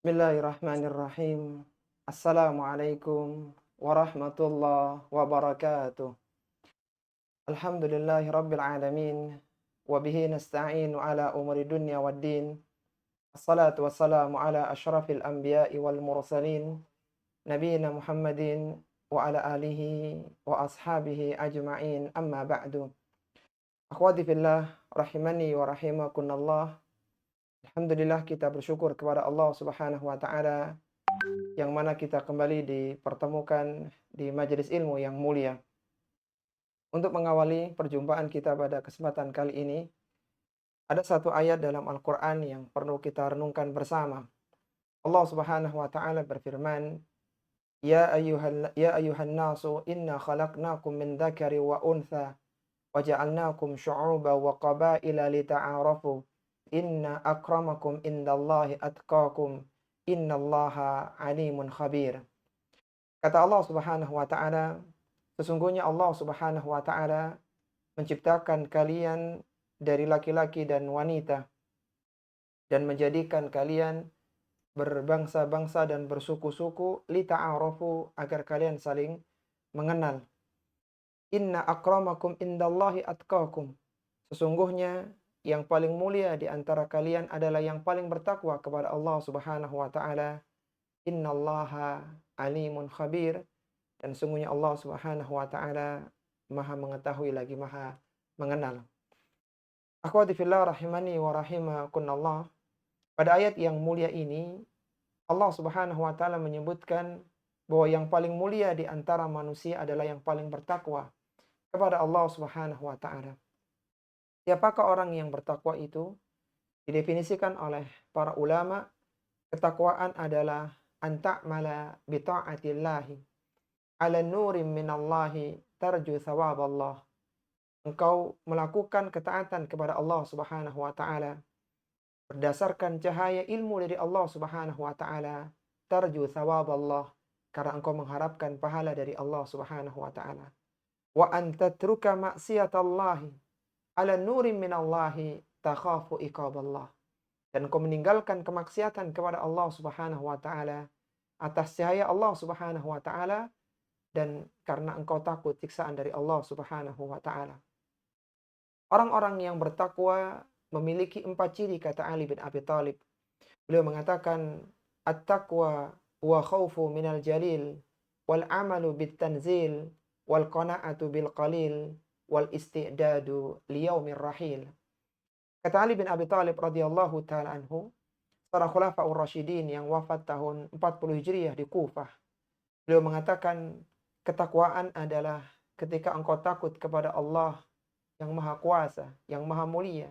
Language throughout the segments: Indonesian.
Bismillahirrahmanirrahim. Assalamualaikum warahmatullahi wabarakatuh. Alhamdulillahi rabbil alamin. Wabihi nasta'inu ala umuri dunya waddin. Assalatu wassalamu ala ashrafil anbiya'i wal mursalin. Nabiina Muhammadin wa ala alihi wa ashabihi ajma'in amma ba'du. Akhwati fillah, rahimani wa rahimakunallah. Alhamdulillah kita bersyukur kepada Allah Subhanahu wa taala yang mana kita kembali dipertemukan di majelis ilmu yang mulia. Untuk mengawali perjumpaan kita pada kesempatan kali ini, ada satu ayat dalam Al-Quran yang perlu kita renungkan bersama. Allah Subhanahu wa taala berfirman, Ya ayuhan nasu inna khalaqnakum min dzakari wa untha wa ja'alnakum syu'uban wa qabaila lita'arafu. Inna akramakum indallahi atqakum. Innallaha alimun khabir. Kata Allah Subhanahu wa taala, sesungguhnya Allah Subhanahu wa taala menciptakan kalian dari laki-laki dan wanita dan menjadikan kalian berbangsa-bangsa dan bersuku-suku lita'arafu agar kalian saling mengenal. Inna akramakum indallahi atqakum. Sesungguhnya yang paling mulia di antara kalian adalah yang paling bertakwa kepada Allah Subhanahu wa taala. Innallaha alimun khabir. Dan sungguhnya Allah Subhanahu wa taala Maha mengetahui lagi Maha mengenal. Akhwati fillah rahimani wa rahimakunallah. Pada ayat yang mulia ini Allah Subhanahu wa taala menyebutkan bahwa yang paling mulia di antara manusia adalah yang paling bertakwa kepada Allah Subhanahu wa taala. Siapakah orang yang bertakwa itu? Didefinisikan oleh para ulama, ketakwaan adalah anta'mala bi ta'atillahi ala nurim minallahi tarju thawaballah. Engkau melakukan ketaatan kepada Allah Subhanahu wa taala berdasarkan cahaya ilmu dari Allah Subhanahu wa taala, tarju thawaballah, karena engkau mengharapkan pahala dari Allah Subhanahu wa taala. Wa an tatruka ma'siyatallahi ala nurim minallahi takhafu iqaballah. Dan engkau meninggalkan kemaksiatan kepada Allah Subhanahu wa taala atas cahaya Allah Subhanahu wa taala dan karena engkau takut siksaan dari Allah Subhanahu wa taala. Orang-orang yang bertakwa memiliki 4 ciri, kata Ali bin Abi Thalib. Beliau mengatakan, at-taqwa wa khaufu minal jalil wal amalu bit tanzil wal qana'atu bil qalil wal isti'dadu liyaumir rahil. Kata Ali bin Abi Thalib radhiyallahu taala anhu, seorang khulafaur rasyidin yang wafat tahun 40 Hijriah di Kufah. Beliau mengatakan, ketakwaan adalah ketika engkau takut kepada Allah yang Maha Kuasa, yang Maha Mulia.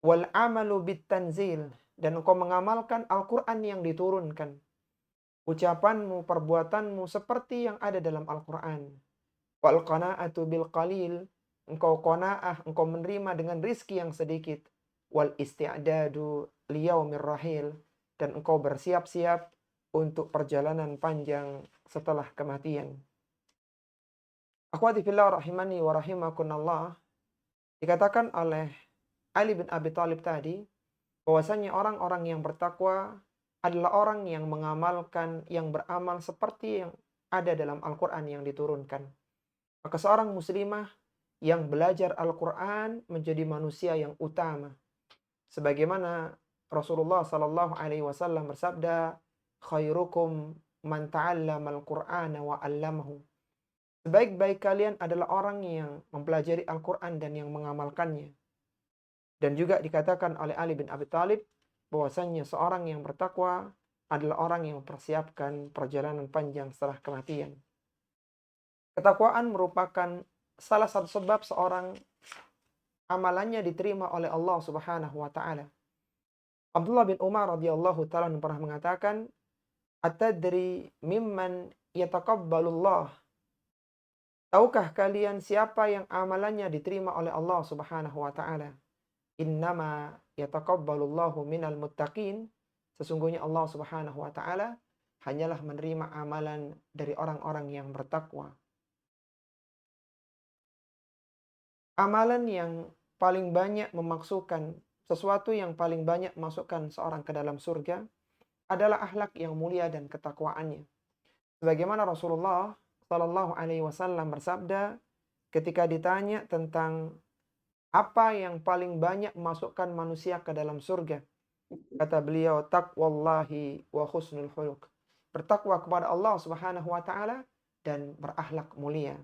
Wal amalu bit tanzil, dan engkau mengamalkan Al-Qur'an yang diturunkan. Ucapanmu, perbuatanmu seperti yang ada dalam Al-Qur'an. Wal qana'atu bil qalil, engkau qanaah, engkau menerima dengan rizki yang sedikit. Wal isti'dadu liyaumir rahil, dan engkau bersiap-siap untuk perjalanan panjang setelah kematian. Akhwati fillah rahimani wa rahimakunallah, dikatakan oleh Ali bin Abi Thalib tadi bahwasanya orang-orang yang bertakwa adalah orang yang mengamalkan, yang beramal seperti yang ada dalam Al-Qur'an yang diturunkan. Maka seorang muslimah yang belajar Al-Quran menjadi manusia yang utama. Sebagaimana Rasulullah Sallallahu Alaihi Wasallam bersabda, khairukum man ta'allama al-Qur'ana wa 'allamahu. Sebaik-baik kalian adalah orang yang mempelajari Al-Quran dan yang mengamalkannya. Dan juga dikatakan oleh Ali bin Abi Thalib bahwasanya seorang yang bertakwa adalah orang yang mempersiapkan perjalanan panjang setelah kematian. Ketakwaan merupakan salah satu sebab seorang amalannya diterima oleh Allah Subhanahu wa taala. Abdullah bin Umar radhiyallahu taala pernah mengatakan, "Atadri mimman yataqabbalullah?" Tahukah kalian siapa yang amalannya diterima oleh Allah Subhanahu wa taala? Innama yataqabbalullahu minal muttaqin. Sesungguhnya Allah Subhanahu wa taala hanyalah menerima amalan dari orang-orang yang bertakwa. Amalan yang paling banyak memasukkan, sesuatu yang paling banyak masukkan seorang ke dalam surga adalah akhlak yang mulia dan ketakwaannya. Sebagaimana Rasulullah Shallallahu Alaihi Wasallam bersabda ketika ditanya tentang apa yang paling banyak memasukkan manusia ke dalam surga. Kata beliau, taqwallahi wa husnul khuluq. Bertakwa kepada Allah Subhanahu wa taala dan berakhlak mulia.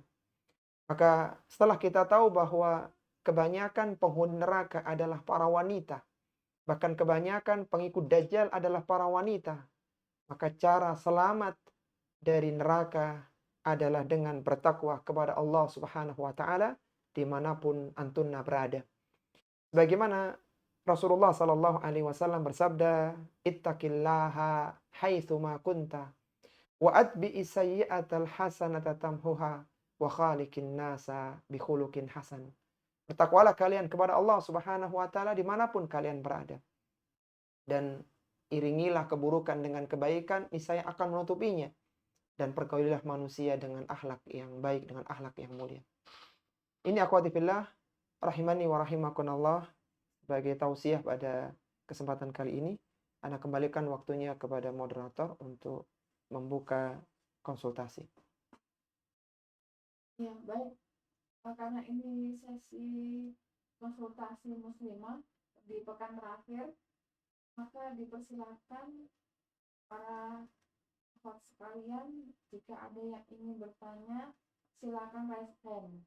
Maka setelah kita tahu bahwa kebanyakan penghuni neraka adalah para wanita, bahkan kebanyakan pengikut Dajjal adalah para wanita, maka cara selamat dari neraka adalah dengan bertakwa kepada Allah Subhanahu wa taala dimanapun antunna berada. Bagaimana Rasulullah Sallallahu Alaihi Wasallam bersabda, "Ittaqillaha haitsu ma kunta, wa atbi'is sayyi'atal hasanata tamhuha, wa khaliqin nasa bi khuluqin hasan." Bertakwalah kalian kepada Allah Subhanahu wa taala dimanapun kalian berada. Dan iringilah keburukan dengan kebaikan, niscaya akan menutupinya. Dan pergaulilah manusia dengan akhlak yang baik, dengan akhlak yang mulia. Ini akhwati fillah, rahimani wa rahimakumullah, sebagai tausiah pada kesempatan kali ini. Ana kembalikan waktunya kepada moderator untuk membuka konsultasi. Ya, baik. Karena ini sesi konsultasi muslimah di pekan terakhir, maka dipersilakan para akhwat sekalian, jika ada yang ingin bertanya, silakan raise hand.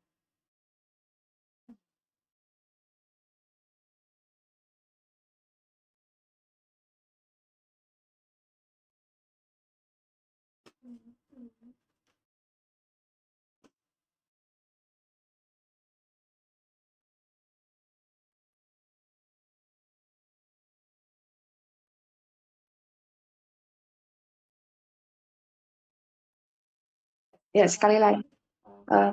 Ya, sekali lagi,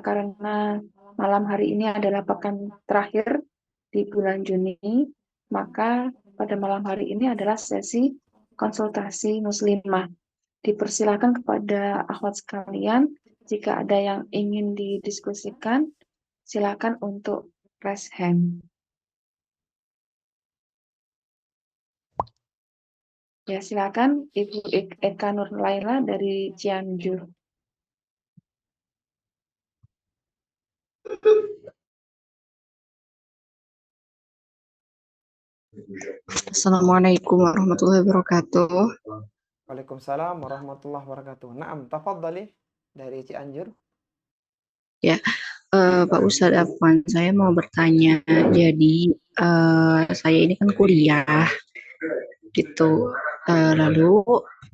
karena malam hari ini adalah pekan terakhir di bulan Juni, maka pada malam hari ini adalah sesi konsultasi muslimah. Dipersilakan kepada akhwat sekalian, jika ada yang ingin didiskusikan, silakan untuk raise hand. Ya, silakan Ibu Eka Nur Laila dari Cianjur. Assalamualaikum warahmatullahi wabarakatuh. Waalaikumsalam warahmatullahi wabarakatuh. Naam, tafadhali dari Cianjur. Ya, Pak Ustadz Afwan, saya mau bertanya. Jadi saya ini kan kuliah gitu. Lalu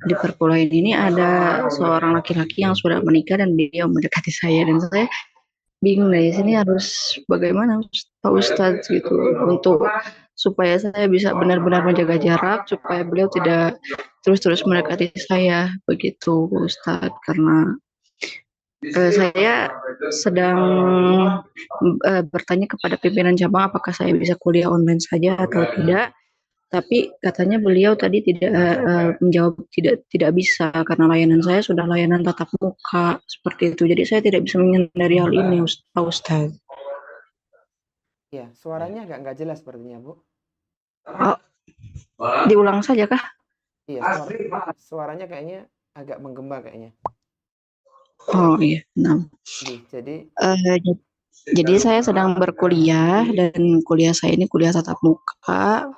di perkuliahan ini ada seorang laki-laki yang sudah menikah dan dia mendekati saya, dan saya bingung dari sini harus bagaimana Pak Ustadz gitu untuk supaya saya bisa benar-benar menjaga jarak, supaya beliau tidak terus-terus mendekati saya begitu Pak Ustadz, karena saya sedang bertanya kepada pimpinan cabang apakah saya bisa kuliah online saja atau tidak. Tapi katanya beliau tadi tidak menjawab tidak bisa karena layanan saya sudah layanan tatap muka seperti itu. Jadi saya tidak bisa menghindari hal ini, Pak Ustaz. Ya, suaranya nggak jelas sepertinya, Bu. Oh, diulang saja kah? Iya, suaranya kayaknya agak menggema kayaknya. Oh iya, nah. Jadi saya sedang berkuliah dan kuliah saya ini kuliah tatap muka.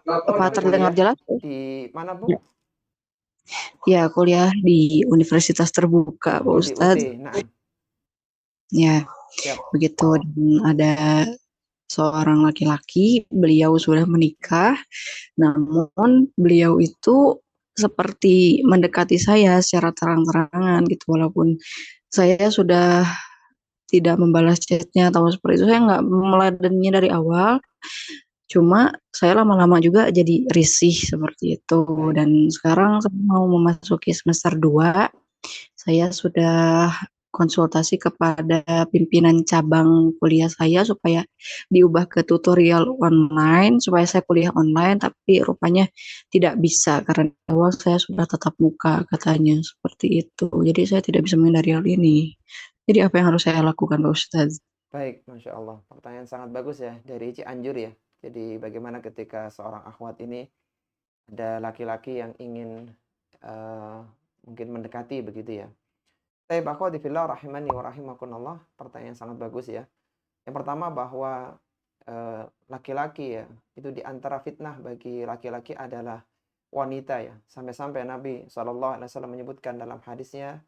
Apa terdengar jelas? Di mana, Bu? Ya, kuliah di Universitas Terbuka, Pak Ustadz. Ya, begitu. Dan ada seorang laki-laki, beliau sudah menikah, namun beliau itu seperti mendekati saya secara terang-terangan gitu, walaupun saya sudah tidak membalas chatnya atau seperti itu, saya nggak meladennya dari awal. Cuma saya lama-lama juga jadi risih seperti itu. Dan sekarang saya mau memasuki semester 2. Saya sudah konsultasi kepada pimpinan cabang kuliah saya supaya diubah ke tutorial online, supaya saya kuliah online, tapi rupanya tidak bisa karena awal saya sudah tatap muka katanya seperti itu. Jadi saya tidak bisa menghindari hal ini. Jadi apa yang harus saya lakukan, Pak Ustaz? Baik, Masya Allah. Pertanyaan sangat bagus ya dari Cianjur ya. Jadi bagaimana ketika seorang akhwat ini ada laki-laki yang ingin mungkin mendekati begitu ya. Baik, akhwati fillah rahimani wa rahimakumullah, pertanyaan yang sangat bagus ya. Yang pertama bahwa laki-laki ya, itu di antara fitnah bagi laki-laki adalah wanita ya. Sampai-sampai Nabi SAW menyebutkan dalam hadisnya,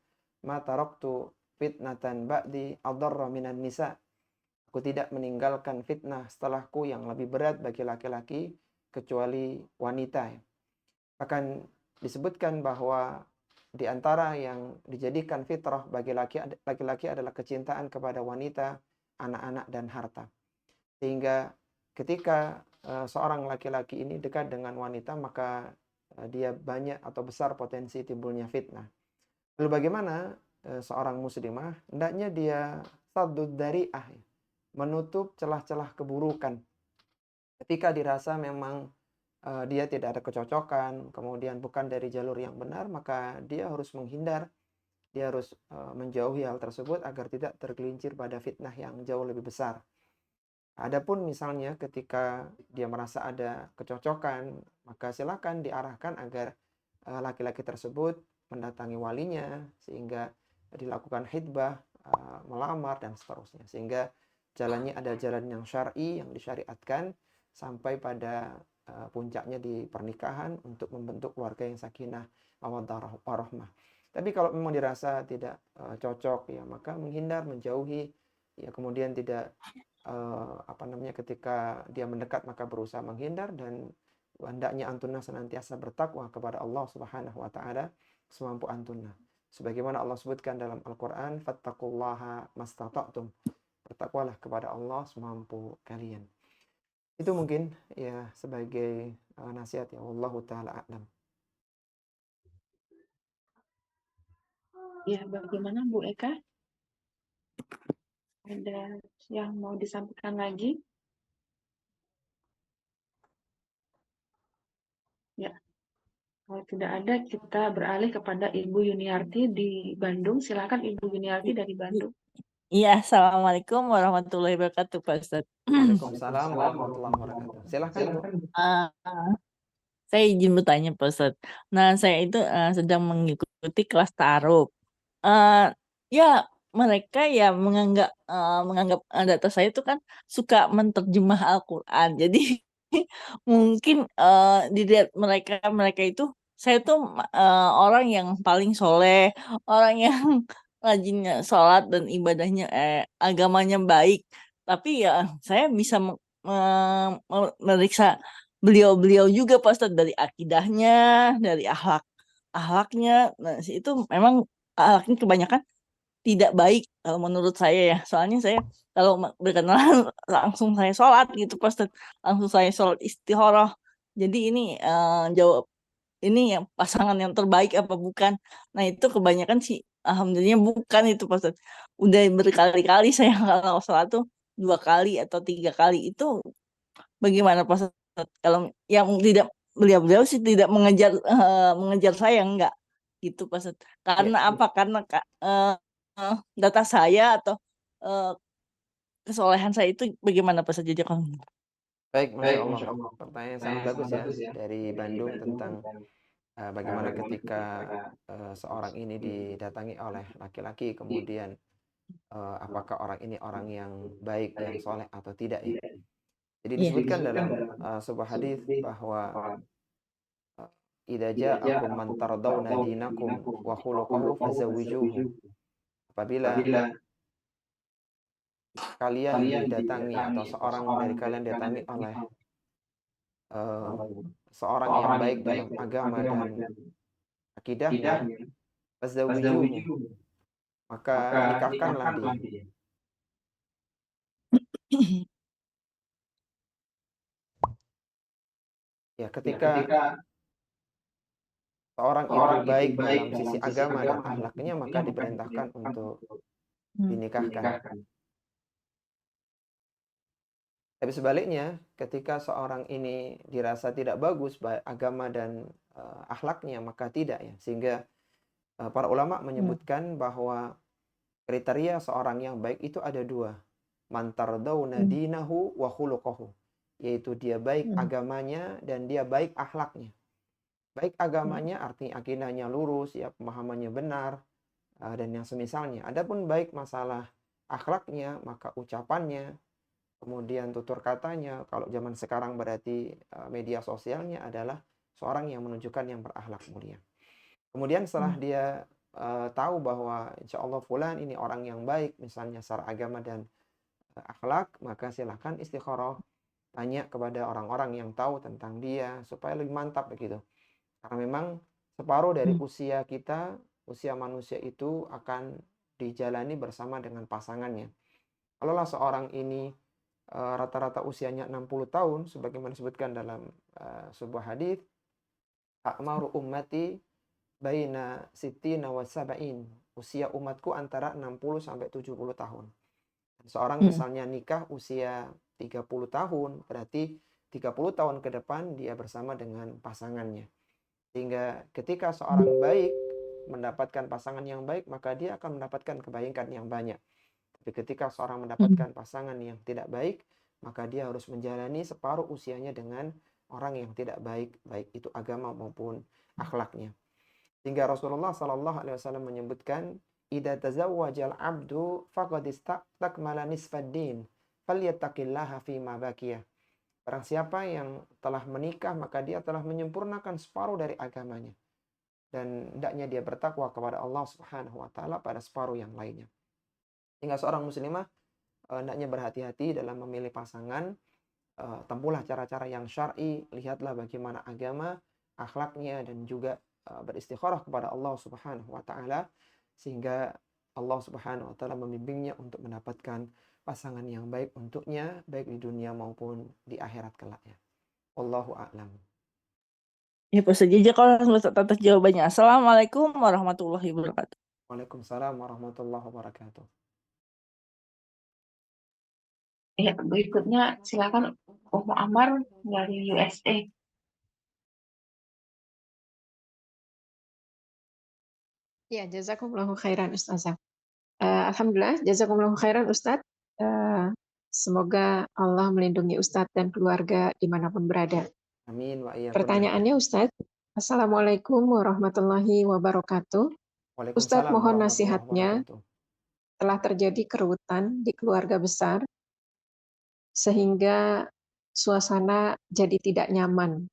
"Ma taraktu fitnatan ba'di adarra minan nisa." Aku tidak meninggalkan fitnah setelahku yang lebih berat bagi laki-laki kecuali wanita ya. Bahkan disebutkan bahwa di antara yang dijadikan fitrah bagi laki-laki adalah kecintaan kepada wanita, anak-anak, dan harta. Sehingga ketika seorang laki-laki ini dekat dengan wanita, maka dia banyak atau besar potensi timbulnya fitnah. Lalu bagaimana seorang muslimah? Hendaknya dia saddud dari'ah, menutup celah-celah keburukan. Ketika dirasa memang dia tidak ada kecocokan, kemudian bukan dari jalur yang benar, maka dia harus menghindar, dia harus menjauhi hal tersebut agar tidak tergelincir pada fitnah yang jauh lebih besar. Adapun misalnya ketika dia merasa ada kecocokan, maka silakan diarahkan agar laki-laki tersebut mendatangi walinya, sehingga dilakukan khitbah, melamar, dan seterusnya. Sehingga jalannya ada jalan yang syar'i, yang disyariatkan, sampai pada puncaknya di pernikahan untuk membentuk keluarga yang sakinah, mawaddah, warahmah. Tapi kalau memang dirasa tidak cocok ya, maka menghindar, menjauhi ya, kemudian tidak ketika dia mendekat maka berusaha menghindar, dan hendaknya antunna senantiasa bertakwa kepada Allah Subhanahu wa taala semampu antunna. Sebagaimana Allah sebutkan dalam Al-Qur'an, fattaqullaha mastata'tum. Bertakwalah kepada Allah semampu kalian. Itu mungkin ya sebagai nasihat ya, wallahu taala a'lam. Ya, bagaimana Bu Eka? Ada yang mau disampaikan lagi? Ya, kalau tidak ada, kita beralih kepada Ibu Yuniarti di Bandung. Silakan Ibu Yuniarti dari Bandung. Iya, assalamualaikum warahmatullahi wabarakatuh, Pak Ustadz. Waalaikumsalam warahmatullahi wabarakatuh. Silahkan Ibu. Saya izin bertanya, Pak Ustadz. Nah, saya itu sedang mengikuti kelas ta'aruf. Ya, mereka ya menganggap data saya itu kan suka menterjemah Al-Quran. Jadi mungkin dilihat mereka itu, saya tuh orang yang paling soleh, orang yang rajin sholat dan ibadahnya agamanya baik. Tapi ya saya bisa meriksa beliau-beliau juga Pak Ustadz, dari akidahnya, dari akhlaknya. Nah, itu memang akhlaknya kebanyakan tidak baik kalau menurut saya ya. Soalnya saya kalau berkenalan langsung saya sholat gitu Pak Ustadz, langsung saya sholat istikharah. Jadi ini jawab ini yang pasangan yang terbaik apa bukan? Nah, itu kebanyakan sih alhamdulillah bukan itu Pak Ustadz. Udah berkali-kali saya kalau sholat tuh 2 kali atau 3 kali. Itu bagaimana Pak Ustadz? Kalau yang tidak, beliau sih tidak mengejar saya, enggak gitu Pak Ustadz. Karena apa? Karena data saya atau kesolehan saya itu bagaimana Pak Ustadz? Jadi Baik, Masya Allah. Pertanyaan yang sangat bagus ya dari Bandung tentang bagaimana ketika seorang ini didatangi oleh laki-laki, kemudian apakah orang ini orang yang baik, yang soleh atau tidak ya. Jadi disebutkan dalam sebuah hadis bahwa idza ja'akum man tardawna dinakum wa khuluquhu fazawwijuhu. Apabila kalian didatangi atau seorang dari kalian didatangi oleh seorang yang baik dalam agama dan akidahnya, fazawwijuhu, maka nikahkanlah dia. Ya, ketika seorang itu baik dalam sisi agama dan akhlaknya, maka diperintahkan untuk dinikahkan. Tapi sebaliknya, ketika seorang ini dirasa tidak bagus baik agama dan akhlaknya, maka tidak ya. Sehingga para ulama menyebutkan bahwa kriteria seorang yang baik itu ada 2. Man tardawna dinahu wa khuluquhu. yaitu dia baik agamanya dan dia baik akhlaknya. Baik agamanya artinya akidahnya lurus, ya pemahamannya benar, dan yang semisalnya. Adapun baik masalah akhlaknya, maka ucapannya, kemudian tutur katanya, kalau zaman sekarang berarti media sosialnya adalah seorang yang menunjukkan yang berakhlak mulia. Kemudian setelah dia tahu bahwa insya Allah fulan ini orang yang baik, misalnya secara agama dan akhlak, maka silakan istikharah, tanya kepada orang-orang yang tahu tentang dia supaya lebih mantap begitu. Karena memang separuh dari usia kita, usia manusia itu akan dijalani bersama dengan pasangannya. Kalaulah seorang ini rata-rata usianya 60 tahun, sebagaimana disebutkan dalam sebuah hadis, a'maru ummati baina sittina wa sab'in. Usia umatku antara 60 sampai 70 tahun. Seorang misalnya nikah usia 30 tahun, berarti 30 tahun ke depan dia bersama dengan pasangannya. Sehingga ketika seorang baik mendapatkan pasangan yang baik, maka dia akan mendapatkan kebaikan yang banyak. Tapi ketika seorang mendapatkan pasangan yang tidak baik, maka dia harus menjalani separuh usianya dengan orang yang tidak baik, baik itu agama maupun akhlaknya. Sehingga Rasulullah SAW menyebutkan, "Idza tazawwajal 'abdu faqad istakmala nisfad din, falyattaqillaha fi ma baqiyah." Barang siapa yang telah menikah, maka dia telah menyempurnakan separuh dari agamanya. Dan hendaknya dia bertakwa kepada Allah Subhanahu wa taala pada separuh yang lainnya. Sehingga seorang muslimah hendaknya berhati-hati dalam memilih pasangan. Tempuhlah cara-cara yang syar'i, lihatlah bagaimana agama, akhlaknya, dan juga beristikharah kepada Allah Subhanahu wa taala sehingga Allah Subhanahu wa taala membimbingnya untuk mendapatkan pasangan yang baik untuknya, baik di dunia maupun di akhirat kelak ya. Wallahu a'lam. Ya, Pak Ustadz, kalau atas jawabannya. Assalamualaikum warahmatullahi wabarakatuh. Waalaikumsalam warahmatullahi wabarakatuh. Ya, berikutnya silakan Ummu Amar dari USA. Ya, jazakumullahu khairan Ustazah. Alhamdulillah, jazakumullahu khairan Ustaz. Semoga Allah melindungi Ustadz dan keluarga dimanapun berada. Amin wa iyyakum. Pertanyaannya Ustadz, Assalamualaikum warahmatullahi wabarakatuh. Ustadz mohon nasihatnya, telah terjadi kerutan di keluarga besar sehingga suasana jadi tidak nyaman.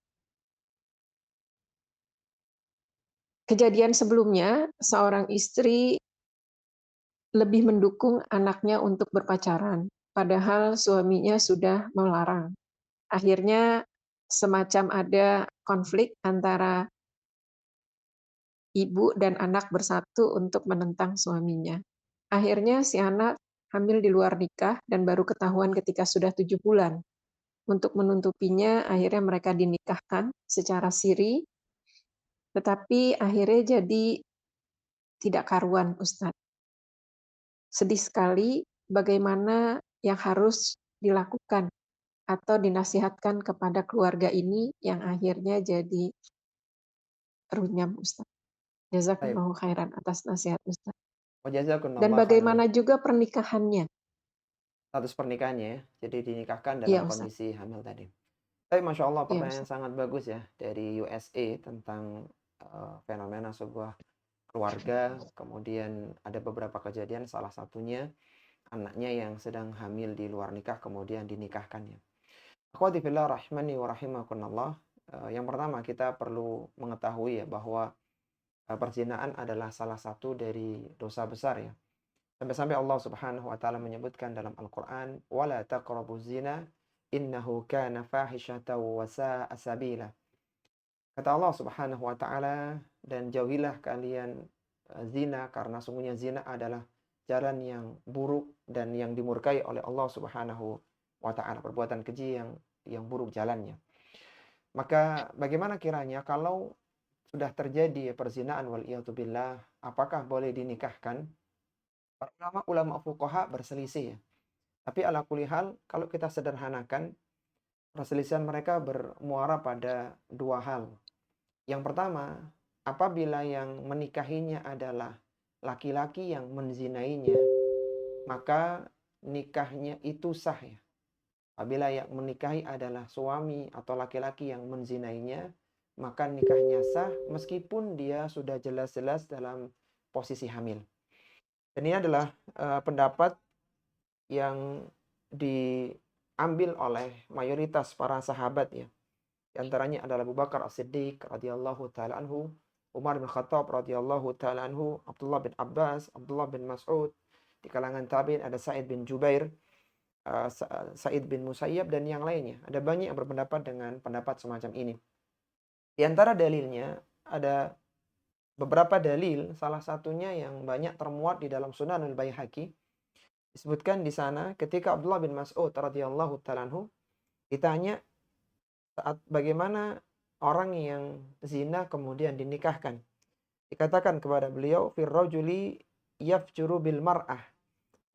Kejadian sebelumnya, seorang istri lebih mendukung anaknya untuk berpacaran, padahal suaminya sudah melarang. Akhirnya semacam ada konflik antara ibu dan anak bersatu untuk menentang suaminya. Akhirnya si anak hamil di luar nikah dan baru ketahuan ketika sudah 7 bulan. Untuk menutupinya, akhirnya mereka dinikahkan secara siri, tetapi akhirnya jadi tidak karuan, Ustadz. Sedih sekali bagaimana yang harus dilakukan atau dinasihatkan kepada keluarga ini yang akhirnya jadi runyam, Ustaz. Jazakumullahu khairan atas nasihat Ustaz. Dan bagaimana juga pernikahannya? Status pernikahannya ya, jadi dinikahkan dalam kondisi hamil tadi. Tapi Masya Allah, pertanyaan sangat bagus ya dari USA tentang fenomena sebuah keluarga, kemudian ada beberapa kejadian, salah satunya anaknya yang sedang hamil di luar nikah kemudian dinikahkannya. Akhwati fillah rahmani wa rahimakumullah. Yang pertama kita perlu mengetahui ya bahwa perzinahan adalah salah satu dari dosa besar ya. Sampai-sampai Allah Subhanahu wa taala menyebutkan dalam Al-Qur'an, "Wala taqrabuz zina innahu kana fahisyatan wa sa'a sabila." Kata Allah Subhanahu wa taala, dan jauhilah kalian zina karena sungguhnya zina adalah jalan yang buruk dan yang dimurkai oleh Allah Subhanahu wa taala, perbuatan keji yang buruk jalannya. Maka bagaimana kiranya kalau sudah terjadi perzinahan waliyatubillah, apakah boleh dinikahkan? Para ulama fuqaha berselisih ya. Tapi ala kulli hal, kalau kita sederhanakan, perselisihan mereka bermuara pada dua hal. Yang pertama, apabila yang menikahinya adalah laki-laki yang menzinainya, maka nikahnya itu sah ya. Apabila yang menikahi adalah suami atau laki-laki yang menzinainya, maka nikahnya sah meskipun dia sudah jelas-jelas dalam posisi hamil. Dan ini adalah pendapat yang diambil oleh mayoritas para sahabat ya. Di antaranya adalah Abu Bakar As-Siddiq radhiyallahu taala anhu, Umar bin Khattab radhiyallahu taala anhu, Abdullah bin Abbas, Abdullah bin Mas'ud. Di kalangan tabi'in ada Sa'id bin Jubair, Sa'id bin Musayyab dan yang lainnya. Ada banyak yang berpendapat dengan pendapat semacam ini. Di antara dalilnya ada beberapa dalil, salah satunya yang banyak termuat di dalam Sunan al-Baihaqi. Disebutkan di sana ketika Abdullah bin Mas'ud radhiyallahu taala anhu ditanya saat bagaimana orang yang zina kemudian dinikahkan. Dikatakan kepada beliau, fir rajuli yafjuru bil mar'ah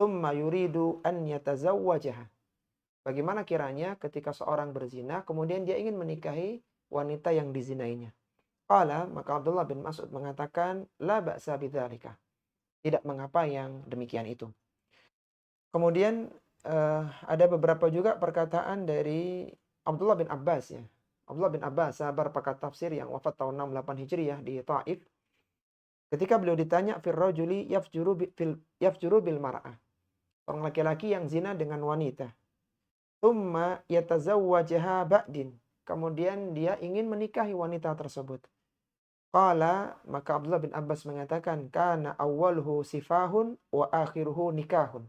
thumma yuridu an yatazawwajaha. Bagaimana kiranya ketika seorang berzina kemudian dia ingin menikahi wanita yang dizinainya. Qala, maka Abdullah bin Mas'ud mengatakan, la ba'sa bidzalika. Tidak mengapa yang demikian itu. Kemudian ada beberapa juga perkataan dari Abdullah bin Abbas ya. Abdullah bin Abbas, sahabat pakar tafsir yang wafat tahun 68 Hijriah di Taif. Ketika beliau ditanya fir rajuli yafjuru bil mar'ah. Orang laki-laki yang zina dengan wanita. Tsumma yatazawwajaha ba'din. Kemudian dia ingin menikahi wanita tersebut. Qala, maka Abdullah bin Abbas mengatakan, kana awwaluhu sifahun wa akhiruhu nikahun.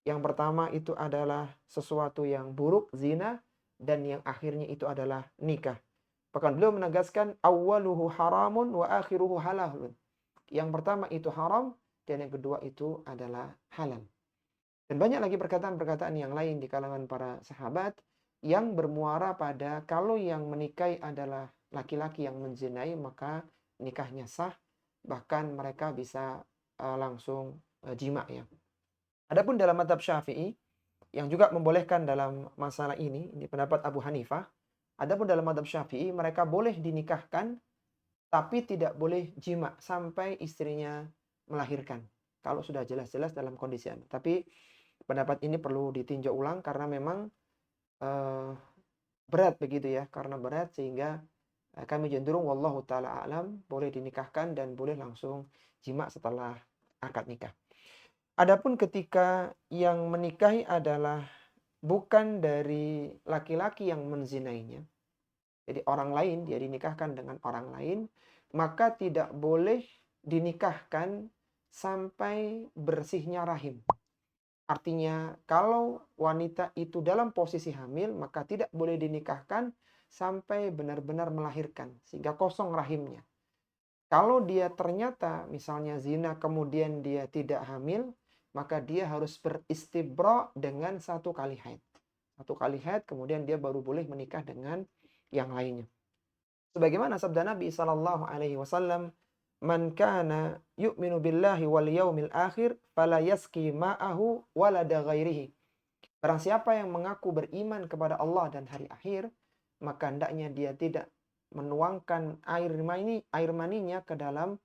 Yang pertama itu adalah sesuatu yang buruk, zina, dan yang akhirnya itu adalah nikah. Bahkan beliau menegaskan, awwaluhu haramun wa akhiruhu halalun. Yang pertama itu haram, dan yang kedua itu adalah halal. Dan banyak lagi perkataan-perkataan yang lain di kalangan para sahabat yang bermuara pada kalau yang menikahi adalah laki-laki yang menzinai, maka nikahnya sah, bahkan mereka bisa langsung jima ya. Adapun dalam mazhab Syafi'i yang juga membolehkan dalam masalah ini pendapat Abu Hanifah. Adapun dalam mazhab Syafi'i mereka boleh dinikahkan tapi tidak boleh jima sampai istrinya melahirkan. Kalau sudah jelas-jelas dalam kondisi hamil. Tapi pendapat ini perlu ditinjau ulang karena memang berat begitu ya, karena berat sehingga kami cenderung wallahu taala alam boleh dinikahkan dan boleh langsung jima setelah akad nikah. Adapun ketika yang menikahi adalah bukan dari laki-laki yang menzinainya, jadi orang lain, dia dinikahkan dengan orang lain, maka tidak boleh dinikahkan sampai bersihnya rahim. Artinya kalau wanita itu dalam posisi hamil, maka tidak boleh dinikahkan sampai benar-benar melahirkan, sehingga kosong rahimnya. Kalau dia ternyata misalnya zina kemudian dia tidak hamil, maka dia harus beristibra dengan 1 kali haid. 1 kali haid kemudian dia baru boleh menikah dengan yang lainnya. Sebagaimana sabda Nabi SAW, man kana yu'minu billahi wal yaumil akhir fala yaski ma'ahu walada ghairihi. Barang siapa yang mengaku beriman kepada Allah dan hari akhir, maka hendaknya dia tidak menuangkan air maninya ke dalam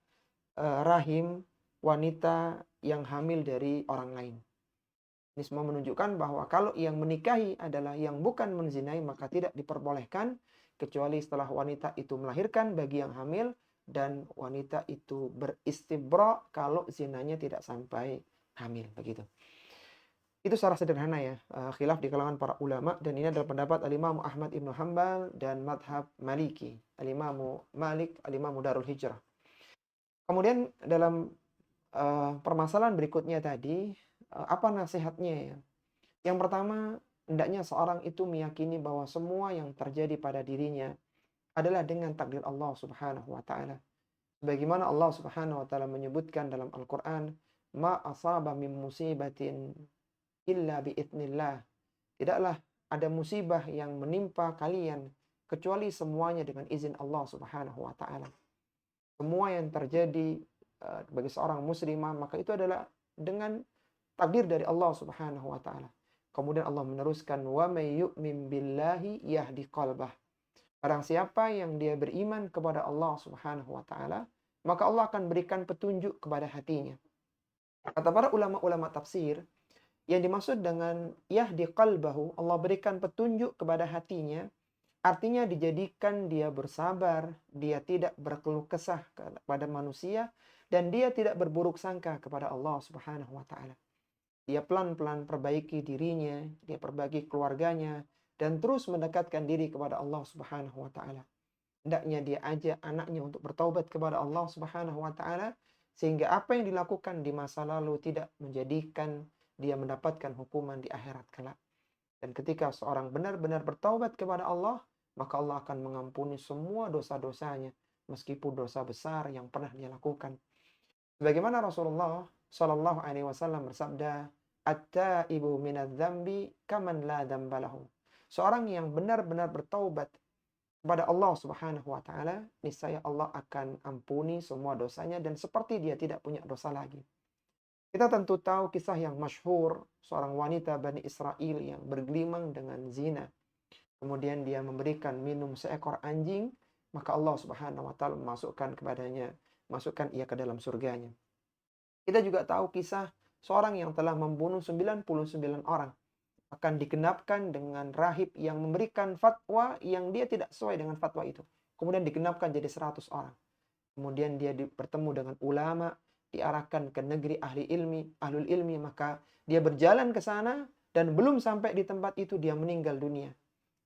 rahim wanita yang hamil dari orang lain. Ini semua menunjukkan bahwa kalau yang menikahi adalah yang bukan menzinai, maka tidak diperbolehkan kecuali setelah wanita itu melahirkan bagi yang hamil dan wanita itu beristibra kalau zinanya tidak sampai hamil begitu. Itu secara sederhana ya, khilaf di kalangan para ulama, dan ini adalah pendapat Al-Imam Ahmad Ibn Hanbal dan madhab Maliki, Al-Imam Malik, Al-Imam Darul Hijrah. Kemudian dalam permasalahan berikutnya tadi, apa nasihatnya ya? Yang pertama, hendaknya seorang itu meyakini bahwa semua yang terjadi pada dirinya adalah dengan takdir Allah Subhanahu wa taala. Sebagaimana Allah Subhanahu wa taala menyebutkan dalam Al-Qur'an, ma asaba min musibatin illa biidznillah. Tidaklah ada musibah yang menimpa kalian kecuali semuanya dengan izin Allah Subhanahu wa taala. Semua yang terjadi bagi seorang muslimah maka itu adalah dengan takdir dari Allah Subhanahu wa taala. Kemudian Allah meneruskan, wa may yu'min billahi yahdi qalbah. Barang siapa yang dia beriman kepada Allah Subhanahu wa taala, maka Allah akan berikan petunjuk kepada hatinya. Kata para ulama-ulama tafsir, Yang dimaksud dengan yahdi qalbahu, Allah berikan petunjuk kepada hatinya, artinya dijadikan dia bersabar, dia tidak berkeluh kesah kepada manusia, dan dia tidak berburuk sangka kepada Allah Subhanahu wa taala. Dia pelan-pelan perbaiki dirinya, dia perbaiki keluarganya, dan terus mendekatkan diri kepada Allah Subhanahu wa taala. Hendaknya dia ajak anaknya untuk bertaubat kepada Allah Subhanahu wa taala, sehingga apa yang dilakukan di masa lalu tidak menjadikan dia mendapatkan hukuman di akhirat kelak. Dan ketika seorang benar-benar bertaubat kepada Allah, maka Allah akan mengampuni semua dosa-dosanya, meskipun dosa besar yang pernah dia lakukan. Sebagaimana Rasulullah Shallallahu Alaihi Wasallam bersabda, "At-taibu minadz-dzambi kaman la dzamba lahu." Seorang yang benar-benar bertaubat kepada Allah Subhanahu wa taala, niscaya Allah akan ampuni semua dosanya dan seperti dia tidak punya dosa lagi. Kita tentu tahu kisah yang masyhur seorang wanita Bani Israel yang bergelimang dengan zina. Kemudian dia memberikan minum seekor anjing, maka Allah Subhanahu wa taala masukkan ia ke dalam surganya. Kita juga tahu kisah seorang yang telah membunuh 99 orang akan digenapkan dengan rahib yang memberikan fatwa yang dia tidak sesuai dengan fatwa itu. Kemudian digenapkan jadi 100 orang. Kemudian dia bertemu dengan ulama, diarahkan ke negeri ahlul ilmi, maka dia berjalan ke sana dan belum sampai di tempat itu dia meninggal dunia.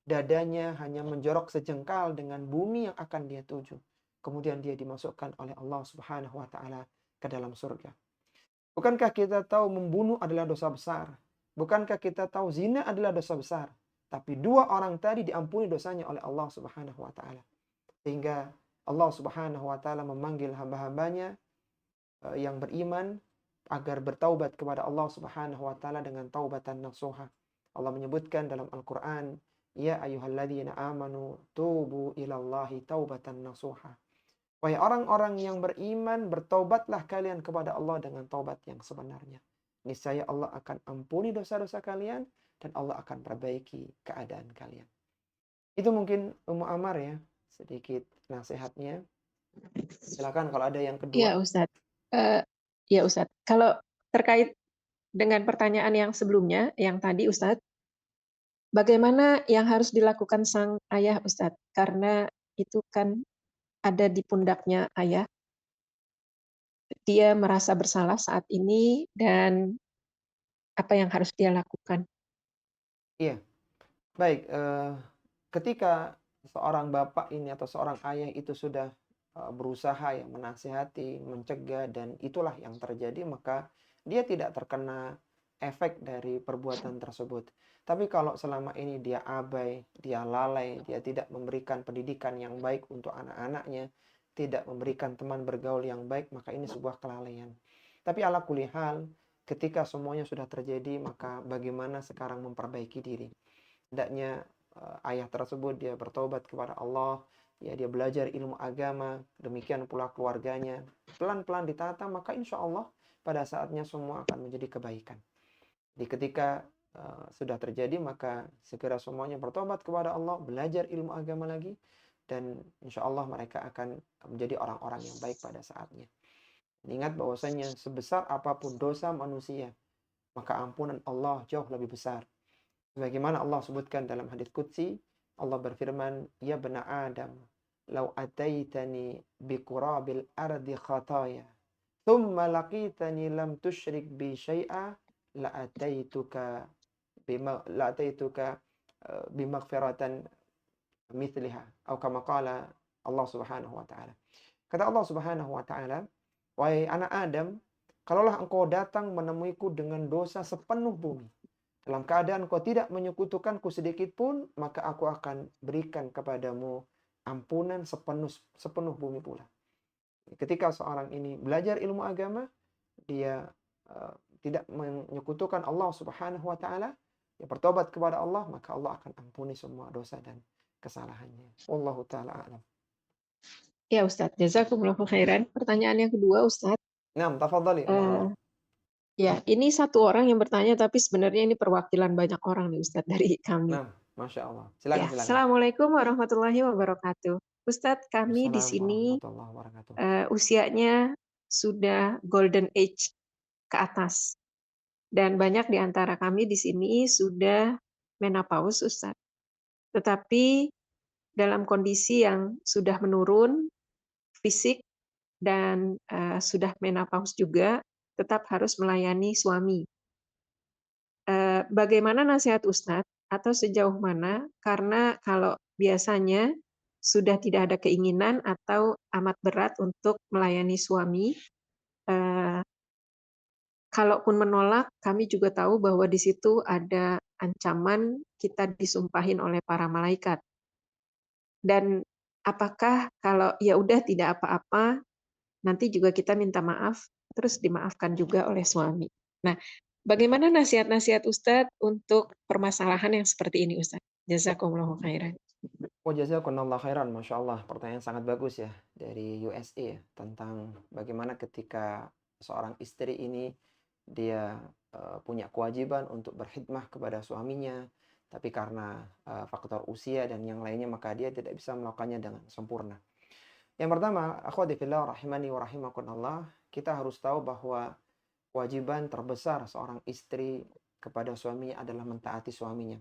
Dadanya hanya menjorok sejengkal dengan bumi yang akan dia tuju. Kemudian dia dimasukkan oleh Allah Subhanahu wa taala ke dalam surga. Bukankah kita tahu membunuh adalah dosa besar? Bukankah kita tahu zina adalah dosa besar? Tapi dua orang tadi diampuni dosanya oleh Allah Subhanahu wa taala. Sehingga Allah Subhanahu wa taala memanggil hamba-hambanya yang beriman agar bertaubat kepada Allah Subhanahu wa taala dengan taubatan nasuha. Allah menyebutkan dalam Al-Qur'an, "Ya ayyuhalladzina amanu tubu ilallahi taubatan nasuha." Wahai orang-orang yang beriman, bertaubatlah kalian kepada Allah dengan taubat yang sebenarnya. Niscaya Allah akan ampuni dosa-dosa kalian dan Allah akan perbaiki keadaan kalian. Itu mungkin Ummu Amar ya, sedikit nasihatnya. Silakan kalau ada yang kedua. Ya Ustadz. Ya Ustadz, kalau terkait dengan pertanyaan yang sebelumnya, yang tadi Ustadz, bagaimana yang harus dilakukan sang ayah Ustadz? Karena itu kan ada di pundaknya ayah. Dia merasa bersalah saat ini dan apa yang harus dia lakukan? Iya, baik. Ketika seorang bapak ini atau seorang ayah itu sudah berusaha ya menasihati, mencegah, dan itulah yang terjadi, maka dia tidak terkena efek dari perbuatan tersebut. Tapi kalau selama ini dia abai, dia lalai, dia tidak memberikan pendidikan yang baik untuk anak-anaknya, tidak memberikan teman bergaul yang baik, maka ini sebuah kelalaian. Tapi ala kulli hal, ketika semuanya sudah terjadi, maka bagaimana sekarang memperbaiki diri? Hendaknya ayah tersebut dia bertobat kepada Allah, ya dia belajar ilmu agama, demikian pula keluarganya, pelan-pelan ditata, maka insya Allah pada saatnya semua akan menjadi kebaikan. Jadi ketika sudah terjadi, maka segera semuanya bertobat kepada Allah, belajar ilmu agama lagi, dan insya Allah mereka akan menjadi orang-orang yang baik pada saatnya. Ingat bahwasanya sebesar apapun dosa manusia, maka ampunan Allah jauh lebih besar. Sebagaimana Allah sebutkan dalam hadis qudsi, Allah berfirman, "Ya bani Adam, law ataitani biqurabil ardi khataya, thumma laqitani lam tusyrik bi syai'a, la ataituka bimaghfiratan mithliha." Atau kama qala Allah Subhanahu wa taala. Kata Allah Subhanahu wa taala, "Wahai anak Adam, kalaulah engkau datang menemuiku dengan dosa sepenuh bumi, dalam keadaan kau tidak menyekutukanku sedikit pun, maka aku akan berikan kepadamu ampunan sepenuh bumi pula." Ketika seorang ini belajar ilmu agama, dia tidak menyekutukan Allah Subhanahu wa taala, dia bertobat kepada Allah, maka Allah akan ampuni semua dosa dan kesalahannya. Wallahu taala a'lam. Ya Ustadz, jazakumullahu khairan. Pertanyaan yang kedua Ustadz. Naam, tafadhali. Ya, ini satu orang yang bertanya, tapi sebenarnya ini perwakilan banyak orang nih Ustadz dari kami. Nah, Masya Allah. Silakan, Ya, silakan. Assalamualaikum warahmatullahi wabarakatuh. Ustadz, kami di sini usianya sudah golden age ke atas. Dan banyak di antara kami di sini sudah menopause, Ustaz. Tetapi dalam kondisi yang sudah menurun fisik dan sudah menopause juga, tetap harus melayani suami. Bagaimana nasihat Ustadz atau sejauh mana? Karena kalau biasanya sudah tidak ada keinginan atau amat berat untuk melayani suami, kalaupun menolak, kami juga tahu bahwa di situ ada ancaman kita disumpahin oleh para malaikat. Dan apakah kalau ya udah tidak apa-apa, nanti juga kita minta maaf, terus dimaafkan juga oleh suami. Nah, bagaimana nasihat-nasihat Ustadz untuk permasalahan yang seperti ini, Ustadz? Jazakumullahu khairan. Jazakumullah khairan, Masya Allah. Pertanyaan sangat bagus ya dari USA ya, tentang bagaimana ketika seorang istri ini dia punya kewajiban untuk berkhidmah kepada suaminya, tapi karena faktor usia dan yang lainnya maka dia tidak bisa melakukannya dengan sempurna. Yang pertama, akhwati fillah rahimani wa rahimakumullah, kita harus tahu bahwa kewajiban terbesar seorang istri kepada suaminya adalah mentaati suaminya.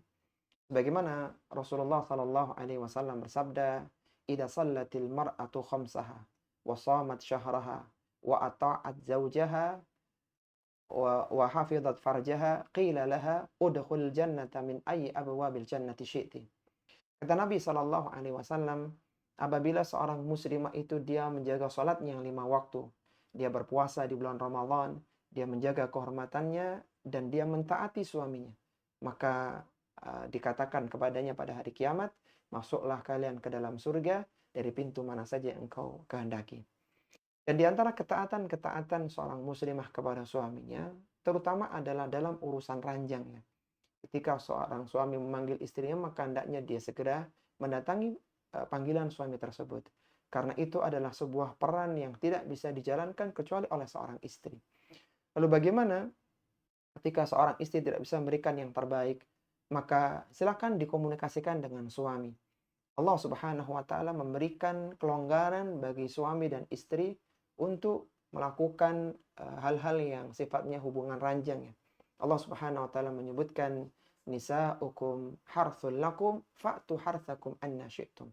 Bagaimana Rasulullah sallallahu alaihi wasallam bersabda, "Idza sallatil mar'atu khamsaha wa shamat syahraha wa ata'at zawjaha wa hafizat farjaha qila laha udkhul jannata min ayyi abwabil jannati syi'ti." Kata Nabi sallallahu alaihi wasallam, apabila seorang muslimah itu dia menjaga salatnya yang 5 waktu, dia berpuasa di bulan Ramadan, dia menjaga kehormatannya dan dia mentaati suaminya, maka dikatakan kepadanya pada hari kiamat, masuklah kalian ke dalam surga dari pintu mana saja yang engkau kehendaki. Dan di antara ketaatan-ketaatan seorang muslimah kepada suaminya, terutama adalah dalam urusan ranjangnya. Ketika seorang suami memanggil istrinya, maka hendaknya dia segera mendatangi panggilan suami tersebut. Karena itu adalah sebuah peran yang tidak bisa dijalankan kecuali oleh seorang istri. Lalu bagaimana ketika seorang istri tidak bisa memberikan yang terbaik? Maka silakan dikomunikasikan dengan suami. Allah Subhanahu wa taala memberikan kelonggaran bagi suami dan istri untuk melakukan hal-hal yang sifatnya hubungan ranjang ya. Allah Subhanahu wa taala menyebutkan nisa'ukum harthul lakum fa'tu harthakum anna syi'tum.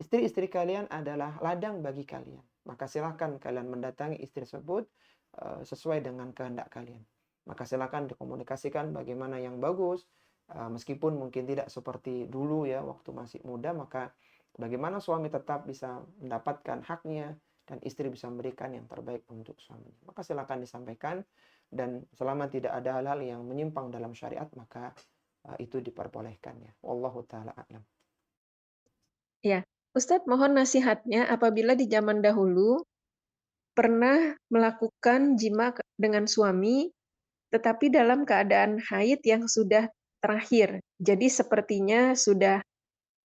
Istri-istri kalian adalah ladang bagi kalian. Maka silakan kalian mendatangi istri tersebut sesuai dengan kehendak kalian. Maka silakan dikomunikasikan bagaimana yang bagus. Meskipun mungkin tidak seperti dulu ya waktu masih muda, maka bagaimana suami tetap bisa mendapatkan haknya dan istri bisa memberikan yang terbaik untuk suaminya. Maka silakan disampaikan, dan selama tidak ada hal-hal yang menyimpang dalam syariat maka itu diperbolehkan ya. Wallahu taala a'lam. Ya, Ustadz mohon nasihatnya apabila di zaman dahulu pernah melakukan jima dengan suami tetapi dalam keadaan haid yang sudah terakhir. Jadi sepertinya sudah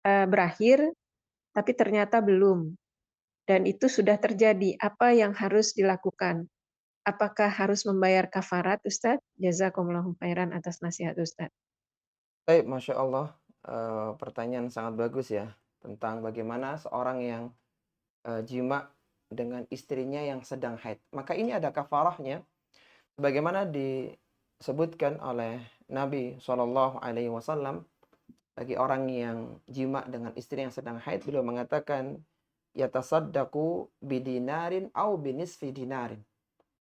berakhir, tapi ternyata belum. Dan itu sudah terjadi. Apa yang harus dilakukan? Apakah harus membayar kafarat, Ustadz? Jazakumullahu khairan atas nasihat Ustadz. Baik, Masya Allah. Pertanyaan sangat bagus ya. Tentang bagaimana seorang yang jima dengan istrinya yang sedang haid. Maka ini ada kafarahnya. Bagaimana disebutkan oleh Nabi SAW, bagi orang yang jima dengan istri yang sedang haid, beliau mengatakan, yatasaddaqu bidinarin au binisfi dinarin.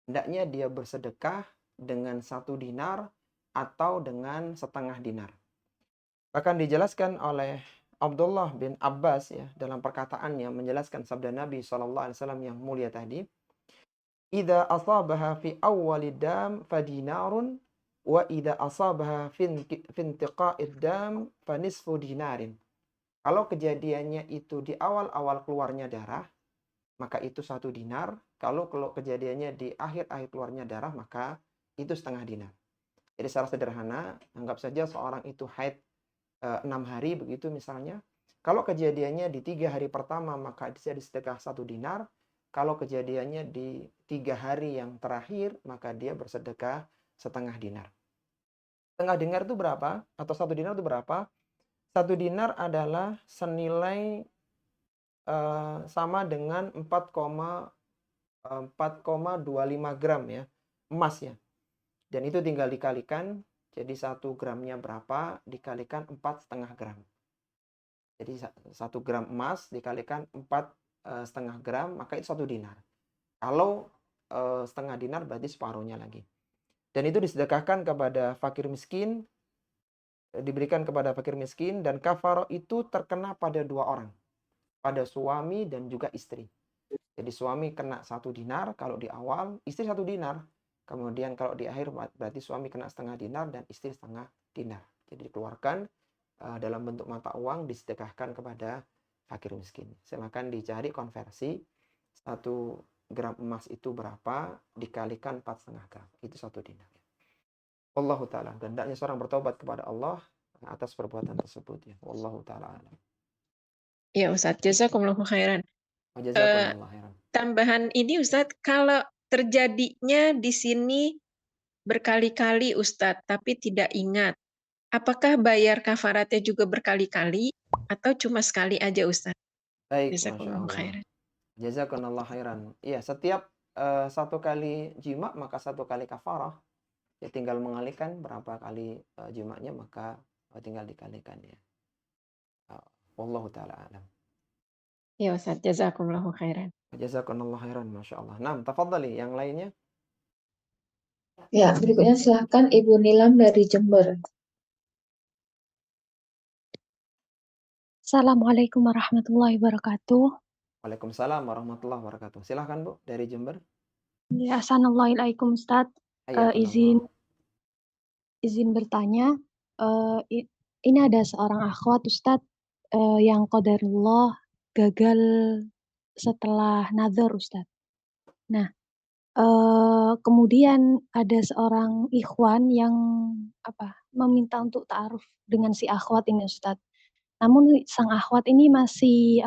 Hendaknya dia bersedekah dengan 1 dinar atau dengan setengah dinar. Bahkan dijelaskan oleh Abdullah bin Abbas ya, dalam perkataannya menjelaskan sabda Nabi SAW yang mulia tadi, idza asabaha fi awwalid dam fadinarun wa idza asabaha fi intiqa'id dam fa nisfu dinarin. Kalau kejadiannya itu di awal-awal keluarnya darah, maka itu 1 dinar. Kalau kejadiannya di akhir-akhir keluarnya darah, maka itu setengah dinar. Jadi secara sederhana, anggap saja seorang itu haid 6 hari begitu misalnya. Kalau kejadiannya di 3 hari pertama, maka bisa disedekah 1 dinar. Kalau kejadiannya di 3 hari yang terakhir, maka dia bersedekah setengah dinar. Setengah dinar itu berapa? Atau 1 dinar itu berapa? 1 dinar adalah senilai sama dengan 4,25 gram ya, emas ya. Dan itu tinggal dikalikan, jadi 1 gramnya berapa dikalikan 4,5 gram. Jadi 1 gram emas dikalikan 4,5 gram, maka itu 1 dinar. Kalau setengah dinar berarti separuhnya lagi. Dan itu disedekahkan kepada fakir miskin, diberikan kepada fakir miskin, dan kafarah itu terkena pada 2 orang, pada suami dan juga istri. Jadi suami kena 1 dinar kalau di awal, istri 1 dinar. Kemudian kalau di akhir berarti suami kena setengah dinar dan istri setengah dinar. Jadi dikeluarkan dalam bentuk mata uang, disedekahkan kepada fakir miskin. Silakan dicari konversi 1 gram emas itu berapa dikalikan 4,5 gram. Itu 1 dinar. Wallahu ta'ala. Hendaknya seorang bertobat kepada Allah atas perbuatan tersebut ya. Wallahu ta'ala alam. Ya Ustadz, jazakumullahu khairan. Jazakumullah khairan. Tambahan ini Ustadz, kalau terjadinya di sini berkali-kali Ustadz, tapi tidak ingat, apakah bayar kafaratnya juga berkali-kali atau cuma sekali aja Ustadz? Baik, Masya Jazakumullahu Allah. khairan. Jazakumullah khairan. Iya, setiap 1 kali jima maka 1 kali kafarah. Ya tinggal mengalihkan berapa kali jimanya, maka tinggal dikalikan ya. Wallahu ta'ala alam. Ya Ustadz, jazakumullahu khairan. Jazakumullah khairan, Masya Allah. Nah, tafadhali yang lainnya. Ya, berikutnya silahkan Ibu Nilam dari Jember. Assalamualaikum warahmatullahi wabarakatuh. Waalaikumsalam warahmatullahi wabarakatuh. Silahkan Bu, dari Jember. Ya, assalamualaikum Ustadz. Izin bertanya, ini ada seorang akhwat Ustadz yang qadarullah gagal setelah nazar Ustadz. Nah, kemudian ada seorang ikhwan yang meminta untuk ta'aruf dengan si akhwat ini Ustadz. Namun sang akhwat ini masih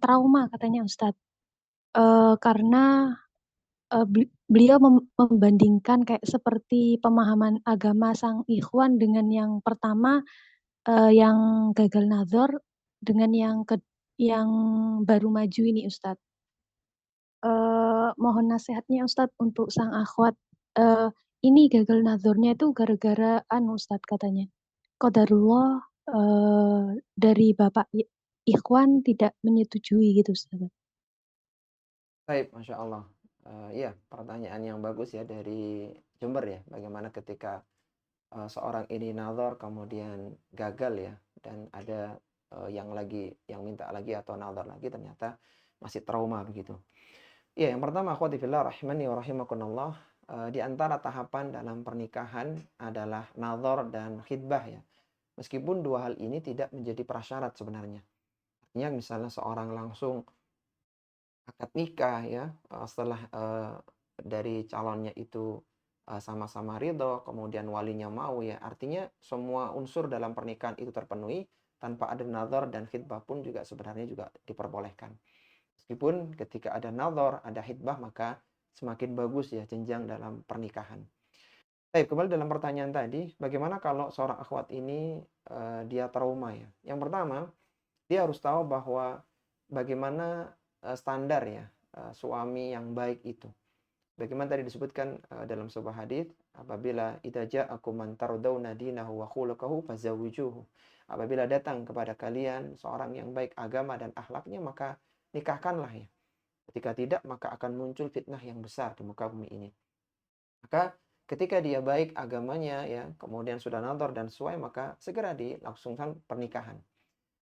trauma katanya Ustadz. Karena beliau membandingkan kayak seperti pemahaman agama sang ikhwan dengan yang pertama yang gagal nazar dengan yang baru maju ini Ustadz. Mohon nasihatnya Ustadz untuk sang akhwat. Ini gagal nazarnya itu gara-gara Ustadz katanya. Qadarullah dari Bapak ikhwan tidak menyetujui gitu Ustadz. Baik, Masya Allah. Iya, pertanyaan yang bagus ya dari Jember ya. Bagaimana ketika seorang ini nazar kemudian gagal ya, dan ada yang minta lagi atau nazar lagi ternyata masih trauma begitu. Iya, yang pertama akhwati fillah rahimani wa rahimakumullah, di antara tahapan dalam pernikahan adalah nazar dan khitbah ya. Meskipun 2 hal ini tidak menjadi prasyarat sebenarnya. Artinya misalnya seorang langsung akad nikah ya, setelah dari calonnya itu sama-sama ridho, kemudian walinya mau ya, artinya semua unsur dalam pernikahan itu terpenuhi, tanpa ada nazar dan khitbah pun juga sebenarnya juga diperbolehkan. Meskipun ketika ada nazar, ada khitbah, maka semakin bagus ya jenjang dalam pernikahan. Baik, kembali dalam pertanyaan tadi, bagaimana kalau seorang akhwat ini dia trauma ya. Yang pertama, dia harus tahu bahwa bagaimana standar ya suami yang baik itu. Bagaimana tadi disebutkan dalam sebuah hadis, apabila idza ja'akum man tardawna dinahu wa khuluquhu fazawwijuhu. Apabila datang kepada kalian seorang yang baik agama dan akhlaknya, maka nikahkanlah ya. Ketika tidak, maka akan muncul fitnah yang besar di muka bumi ini. Maka ketika dia baik agamanya ya, kemudian sudah nazar dan sesuai, maka segera dilangsungkan pernikahan.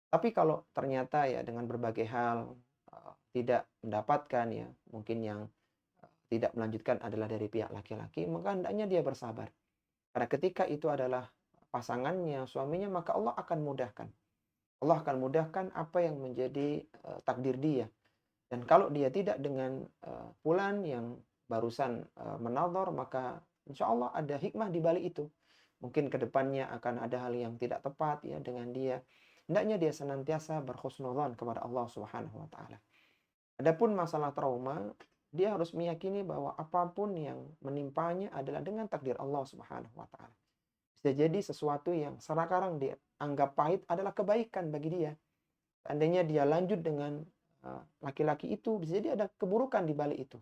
Tapi kalau ternyata ya dengan berbagai hal tidak mendapatkan ya, mungkin yang tidak melanjutkan adalah dari pihak laki-laki, maka hendaknya dia bersabar. Karena ketika itu adalah pasangannya, suaminya, maka Allah akan mudahkan. Allah akan mudahkan apa yang menjadi takdir dia. Dan kalau dia tidak dengan fulan yang barusan menazar, maka insya Allah ada hikmah di balik itu. Mungkin kedepannya akan ada hal yang tidak tepat ya dengan dia. Hendaknya dia senantiasa berhusnudzon kepada Allah Subhanahu wa taala. Adapun masalah trauma, dia harus meyakini bahwa apapun yang menimpanya adalah dengan takdir Allah Subhanahu wa taala. Bisa jadi sesuatu yang sekarang dianggap pahit adalah kebaikan bagi dia. Seandainya dia lanjut dengan laki-laki itu, bisa jadi ada keburukan di balik itu.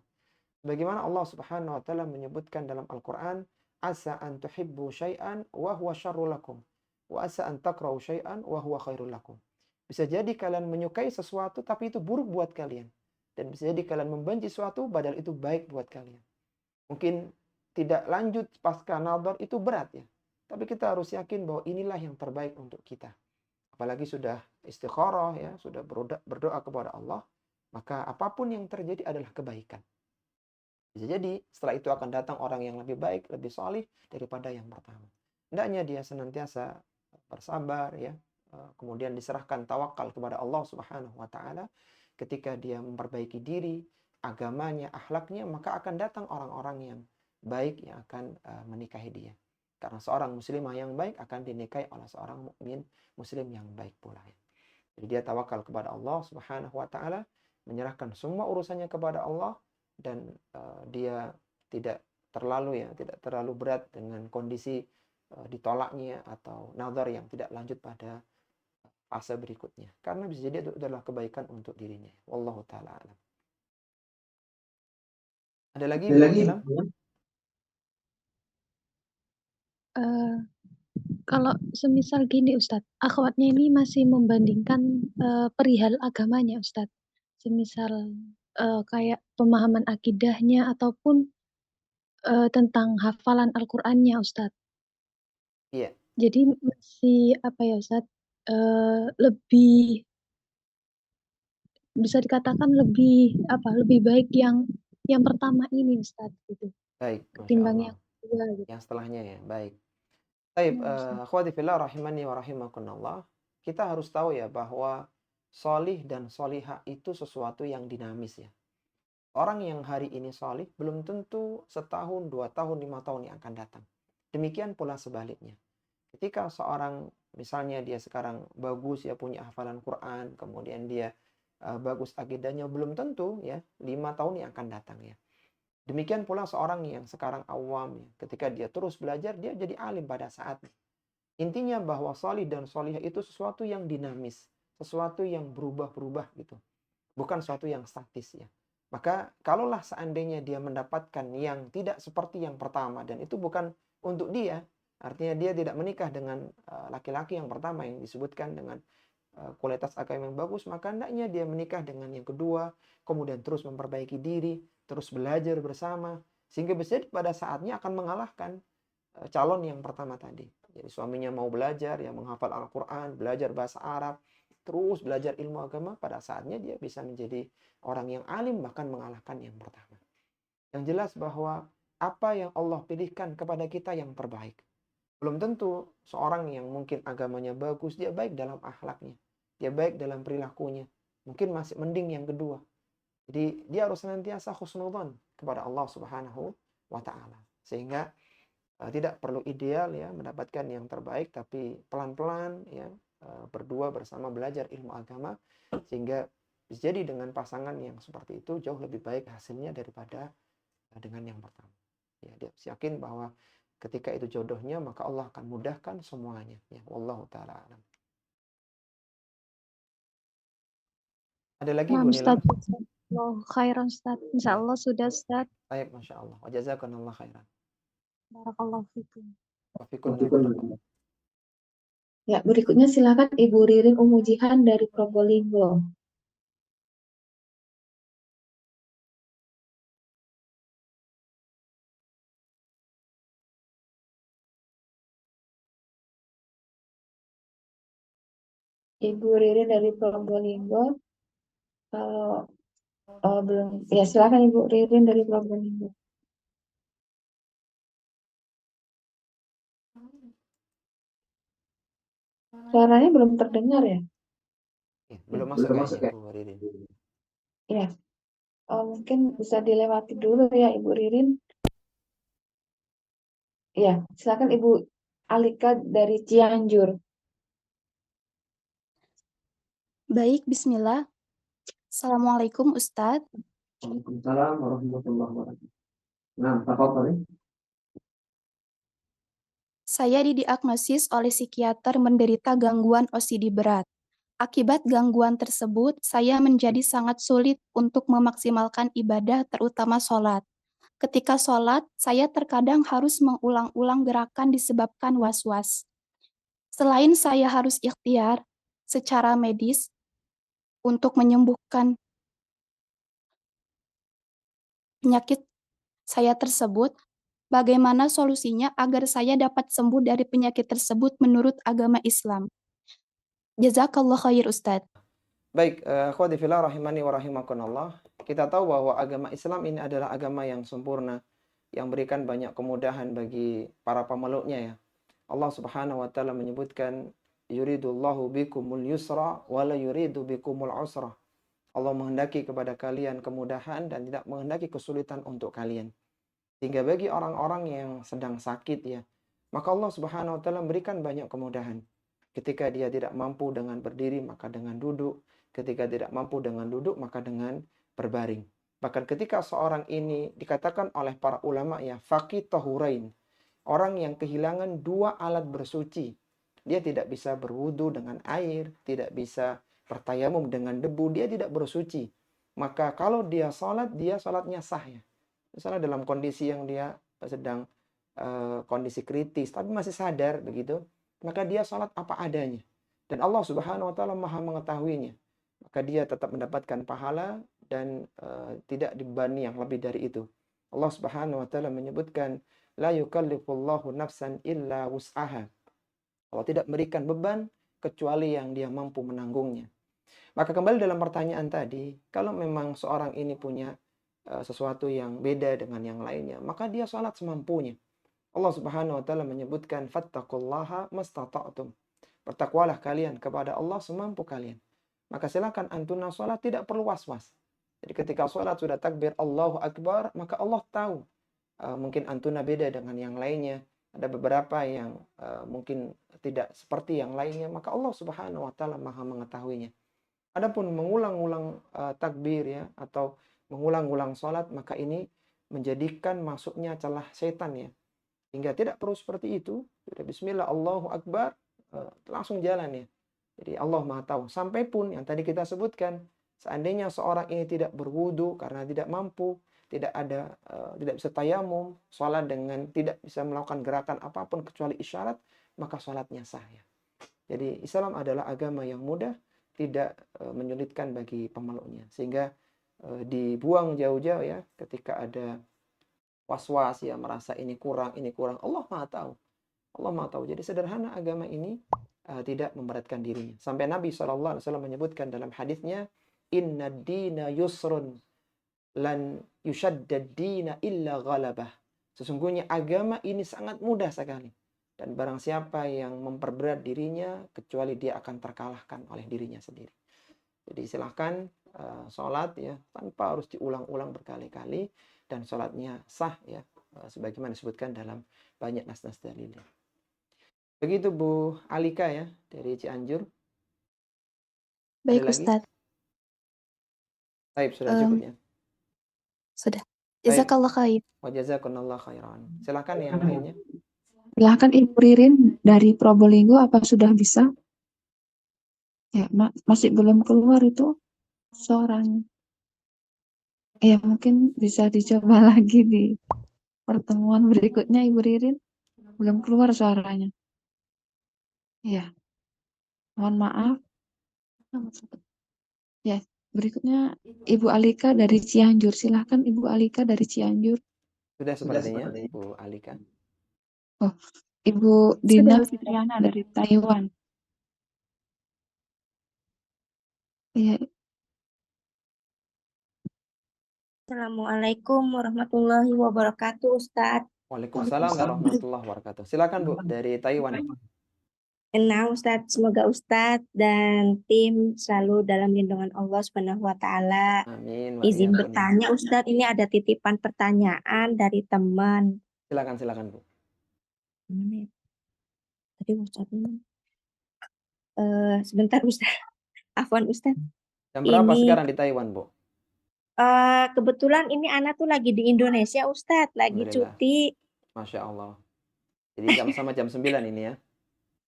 Bagaimana Allah Subhanahu wa taala menyebutkan dalam Al-Qur'an, asa an tuhibbu syai'an wa huwa syarrul lakum wa asa an takrahu syai'an wa huwa khairul lakum. Bisa jadi kalian menyukai sesuatu tapi itu buruk buat kalian, dan bisa jadi kalian membenci sesuatu padahal itu baik buat kalian. Mungkin tidak lanjut pasca nadhar itu berat ya. Tapi kita harus yakin bahwa inilah yang terbaik untuk kita. Apalagi sudah istikharah ya, sudah berdoa kepada Allah, maka apapun yang terjadi adalah kebaikan. Bisa jadi setelah itu akan datang orang yang lebih baik, lebih solih daripada yang pertama. Hendaknya dia senantiasa bersabar ya, kemudian diserahkan tawakal kepada Allah Subhanahu wa taala. Ketika dia memperbaiki diri, agamanya, akhlaknya, maka akan datang orang-orang yang baik yang akan menikahi dia. Karena seorang muslimah yang baik akan dinikahi oleh seorang mukmin muslim yang baik pula ya. Jadi dia tawakal kepada Allah Subhanahu wa taala, menyerahkan semua urusannya kepada Allah, dan dia tidak terlalu berat dengan kondisi ditolaknya atau nazar yang tidak lanjut pada fase berikutnya, karena bisa jadi itu adalah kebaikan untuk dirinya. Wallahu taala alam. Ada lagi Bu Nilam? Kalau semisal gini Ustadz, akhwatnya ini masih membandingkan perihal agamanya Ustadz. Semisal kayak pemahaman akidahnya ataupun tentang hafalan Al-Qur'annya Ustadz. Iya. Jadi masih apa ya Ustadz, lebih bisa dikatakan lebih baik yang pertama ini Ustadz gitu. Baik, Ketimbang Masya yang Allah. kedua gitu. Yang setelahnya ya, baik. Baik, Ya, Ustadz. akhwati fillah rahimani wa rahimakumullah. Kita harus tahu ya bahwa solih dan solihah itu sesuatu yang dinamis ya. Orang yang hari ini solih belum tentu setahun, 2 tahun, 5 tahun yang akan datang. Demikian pula sebaliknya. Ketika seorang misalnya dia sekarang bagus ya, punya hafalan Quran, kemudian dia bagus akidahnya, belum tentu ya 5 tahun yang akan datang ya. Demikian pula seorang yang sekarang awam ya, ketika dia terus belajar dia jadi alim pada saatnya. Intinya bahwa solih dan solihah itu sesuatu yang dinamis, sesuatu yang berubah-berubah gitu. Bukan sesuatu yang statis ya. Maka kalaulah seandainya dia mendapatkan yang tidak seperti yang pertama, dan itu bukan untuk dia, artinya dia tidak menikah dengan laki-laki yang pertama yang disebutkan dengan kualitas agama yang bagus, maka hendaknya dia menikah dengan yang kedua, kemudian terus memperbaiki diri, terus belajar bersama, sehingga bisa pada saatnya akan mengalahkan calon yang pertama tadi. Jadi suaminya mau belajar, ya menghafal Al-Quran, belajar bahasa Arab, terus belajar ilmu agama, pada saatnya dia bisa menjadi orang yang alim, bahkan mengalahkan yang pertama. Yang jelas bahwa apa yang Allah pilihkan kepada kita yang terbaik. Belum tentu seorang yang mungkin agamanya bagus, dia baik dalam akhlaknya, dia baik dalam perilakunya. Mungkin masih mending yang kedua. Jadi dia harus senantiasa husnudzon kepada Allah Subhanahu wa taala. Sehingga tidak perlu ideal ya mendapatkan yang terbaik, tapi pelan-pelan ya berdua bersama belajar ilmu agama, sehingga bisa jadi dengan pasangan yang seperti itu jauh lebih baik hasilnya daripada dengan yang pertama. Ya, dia yakin bahwa ketika itu jodohnya, maka Allah akan mudahkan semuanya. Ya, wallahu taala alam. Ada lagi Bu Nilam? Khairan Ustaz. Insyaallah sudah Ustaz. Baik, Masya Allah. Wa jazakallahu khairan. Barakallahu fikum. Wa fikum barakallahu. Ya, berikutnya silakan Ibu Ririn Umu Jihan dari Probolinggo. Ibu Ririn dari Probolinggo, kalau belum, ya silakan Ibu Ririn dari Probolinggo. Suaranya belum terdengar ya? Belum masuk kayaknya Bu Ririn. Ya, mungkin bisa dilewati dulu ya Ibu Ririn. Ya, silakan Ibu Alika dari Cianjur. Baik, bismillah. Assalamualaikum Ustadz. Waalaikumsalam warahmatullahi wabarakatuh. Nah, apa-apa? Saya didiagnosis oleh psikiater menderita gangguan OCD berat. Akibat gangguan tersebut, saya menjadi sangat sulit untuk memaksimalkan ibadah, terutama sholat. Ketika sholat, saya terkadang harus mengulang-ulang gerakan disebabkan was-was. Selain saya harus ikhtiar secara medis untuk menyembuhkan penyakit saya tersebut, bagaimana solusinya agar saya dapat sembuh dari penyakit tersebut menurut agama Islam? Jazakallah khair Ustadz. Baik, akhwati fillah rahimani wa rahimakumullah. Kita tahu bahwa agama Islam ini adalah agama yang sempurna, yang berikan banyak kemudahan bagi para pemeluknya ya. Allah Subhanahu wa taala menyebutkan yuridullahu bikumul yusra wa la yuridu bikumul usra. Allah menghendaki kepada kalian kemudahan dan tidak menghendaki kesulitan untuk kalian. Sehingga bagi orang-orang yang sedang sakit ya, maka Allah Subhanahu wa taala memberikan banyak kemudahan. Ketika dia tidak mampu dengan berdiri, maka dengan duduk. Ketika tidak mampu dengan duduk, maka dengan berbaring. Bahkan ketika seorang ini dikatakan oleh para ulama ya, faqih tahurain. Orang yang kehilangan 2 alat bersuci. Dia tidak bisa berwudu dengan air, tidak bisa bertayamum dengan debu, dia tidak bersuci. Maka kalau dia sholatnya sah ya. Misalnya dalam kondisi yang dia sedang kondisi kritis, tapi masih sadar begitu, maka dia sholat apa adanya. Dan Allah Subhanahu wa taala Maha mengetahuinya. Maka dia tetap mendapatkan pahala dan tidak dibebani yang lebih dari itu. Allah Subhanahu wa taala menyebutkan la yukallifullahu nafsan illa wus'aha. Allah tidak memberikan beban kecuali yang dia mampu menanggungnya. Maka kembali dalam pertanyaan tadi, kalau memang seorang ini punya sesuatu yang beda dengan yang lainnya, maka dia sholat semampunya. Allah Subhanahu wa taala menyebutkan fattaqullaha mastata'tum. Bertakwalah kalian kepada Allah semampu kalian. Maka silakan antuna sholat tidak perlu was-was. Jadi ketika sholat sudah takbir Allahu Akbar, maka Allah tahu. Mungkin antuna beda dengan yang lainnya. Ada beberapa yang mungkin tidak seperti yang lainnya. Maka Allah Subhanahu wa taala Maha mengetahuinya. Adapun mengulang-ulang takbir ya, atau mengulang-ulang sholat, maka ini menjadikan masuknya celah setan ya. Hingga tidak perlu seperti itu. Bismillah Allahu Akbar, langsung jalan ya. Jadi Allah Maha tahu. Sampai pun yang tadi kita sebutkan, seandainya seorang ini tidak berwudu karena tidak mampu, tidak bisa tayamum, sholat dengan tidak bisa melakukan gerakan apapun kecuali isyarat, maka sholatnya sah ya. Jadi Islam adalah agama yang mudah, tidak menyulitkan bagi pemeluknya. Sehingga dibuang jauh-jauh ya ketika ada was-was ya, merasa ini kurang. Allah Maha tahu. Allah Maha tahu. Jadi sederhana agama ini tidak memberatkan dirinya. Sampai Nabi SAW menyebutkan dalam hadisnya, inna dina yusrun lan yushaddad dina illa ghalabah. Sesungguhnya agama ini sangat mudah sekali. Dan barang siapa yang memperberat dirinya, kecuali dia akan terkalahkan oleh dirinya sendiri. Jadi silahkan sholat ya, tanpa harus diulang-ulang berkali-kali. Dan sholatnya sah ya, sebagaimana disebutkan dalam banyak nas-nas dalilnya. Begitu Bu Alika ya, dari Cianjur. Baik Ustadz. Baik, sudah cukup ya? Sudah. Jazakallah khair. Wa jazakumullah khairan. Silakan yang lainnya. Silakan Ibu Ririn dari Probolinggo, apa sudah bisa? Ya, masih belum keluar itu suaranya. Ya, mungkin bisa dicoba lagi di pertemuan berikutnya Ibu Ririn. Belum keluar suaranya. Ya, mohon maaf. Ya, berikutnya Ibu Alika dari Cianjur. Silahkan Ibu Alika dari Cianjur. Sudah sepertinya Bu Alika. Oh, Ibu Dina Fitriana dari Taiwan. Iya. Assalamualaikum warahmatullahi wabarakatuh, Ustadz. Waalaikumsalam warahmatullahi wabarakatuh. Silakan Bu dari Taiwan. Nah, Ustadz, semoga Ustadz dan tim selalu dalam lindungan Allah Subhanahu wa taala. Amin. Izin bertanya, Ustadz, ini ada titipan pertanyaan dari teman. Silakan Bu. Tadi Ustadz sebentar Ustadz. Afwan Ustadz. Jam berapa sekarang di Taiwan, Bu? Kebetulan ini anak tuh lagi di Indonesia, Ustadz, lagi cuti. Masya Allah. Jadi sama jam 9 ini ya?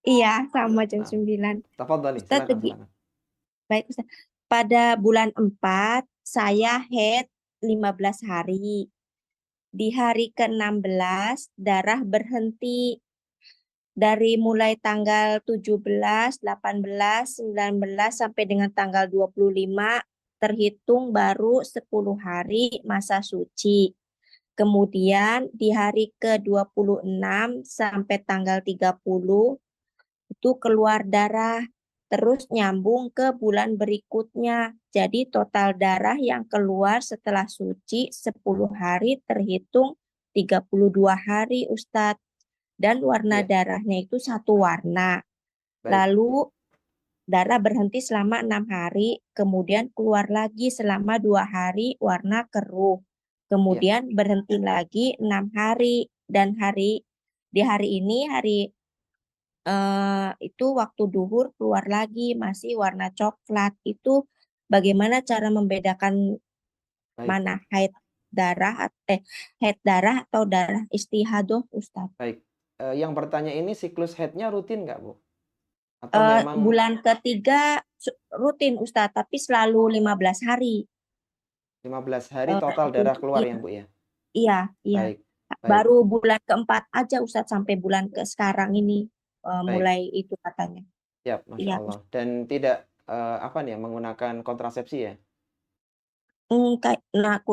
Iya, sama jam 9. Tafadhali, Ustadz, silakan. Baik, Ustaz. Pada bulan 4, saya haid 15 hari. Di hari ke-16, darah berhenti. Dari mulai tanggal 17, 18, 19, sampai dengan tanggal 25, terhitung baru 10 hari masa suci. Kemudian di hari ke-26 sampai tanggal 30, itu keluar darah. Terus nyambung ke bulan berikutnya. Jadi total darah yang keluar setelah suci 10 hari terhitung 32 hari, Ustadz. Dan warna Iya, darahnya itu satu warna. baik. Lalu darah berhenti selama 6 hari, kemudian keluar lagi selama 2 hari warna keruh. Iya, Kemudian berhenti lagi 6 hari. Dan di hari ini, itu waktu duhur keluar lagi masih warna coklat. Itu bagaimana cara membedakan baik, mana haid darah atau darah istihadah, Ustadz? baik. Yang bertanya ini siklus haidnya rutin nggak, Bu? Atau memang Bulan ketiga rutin, Ustadz, tapi selalu 15 hari. 15 hari total darah keluar ya, Bu ya? Iya, iya. Baik, baik, Baru bulan keempat aja, Ustadz, sampai bulan ke sekarang ini baik. mulai itu katanya. Siap, Masya Iya, Allah. Dan tidak apa nih, menggunakan kontrasepsi ya? Enggak, Nggak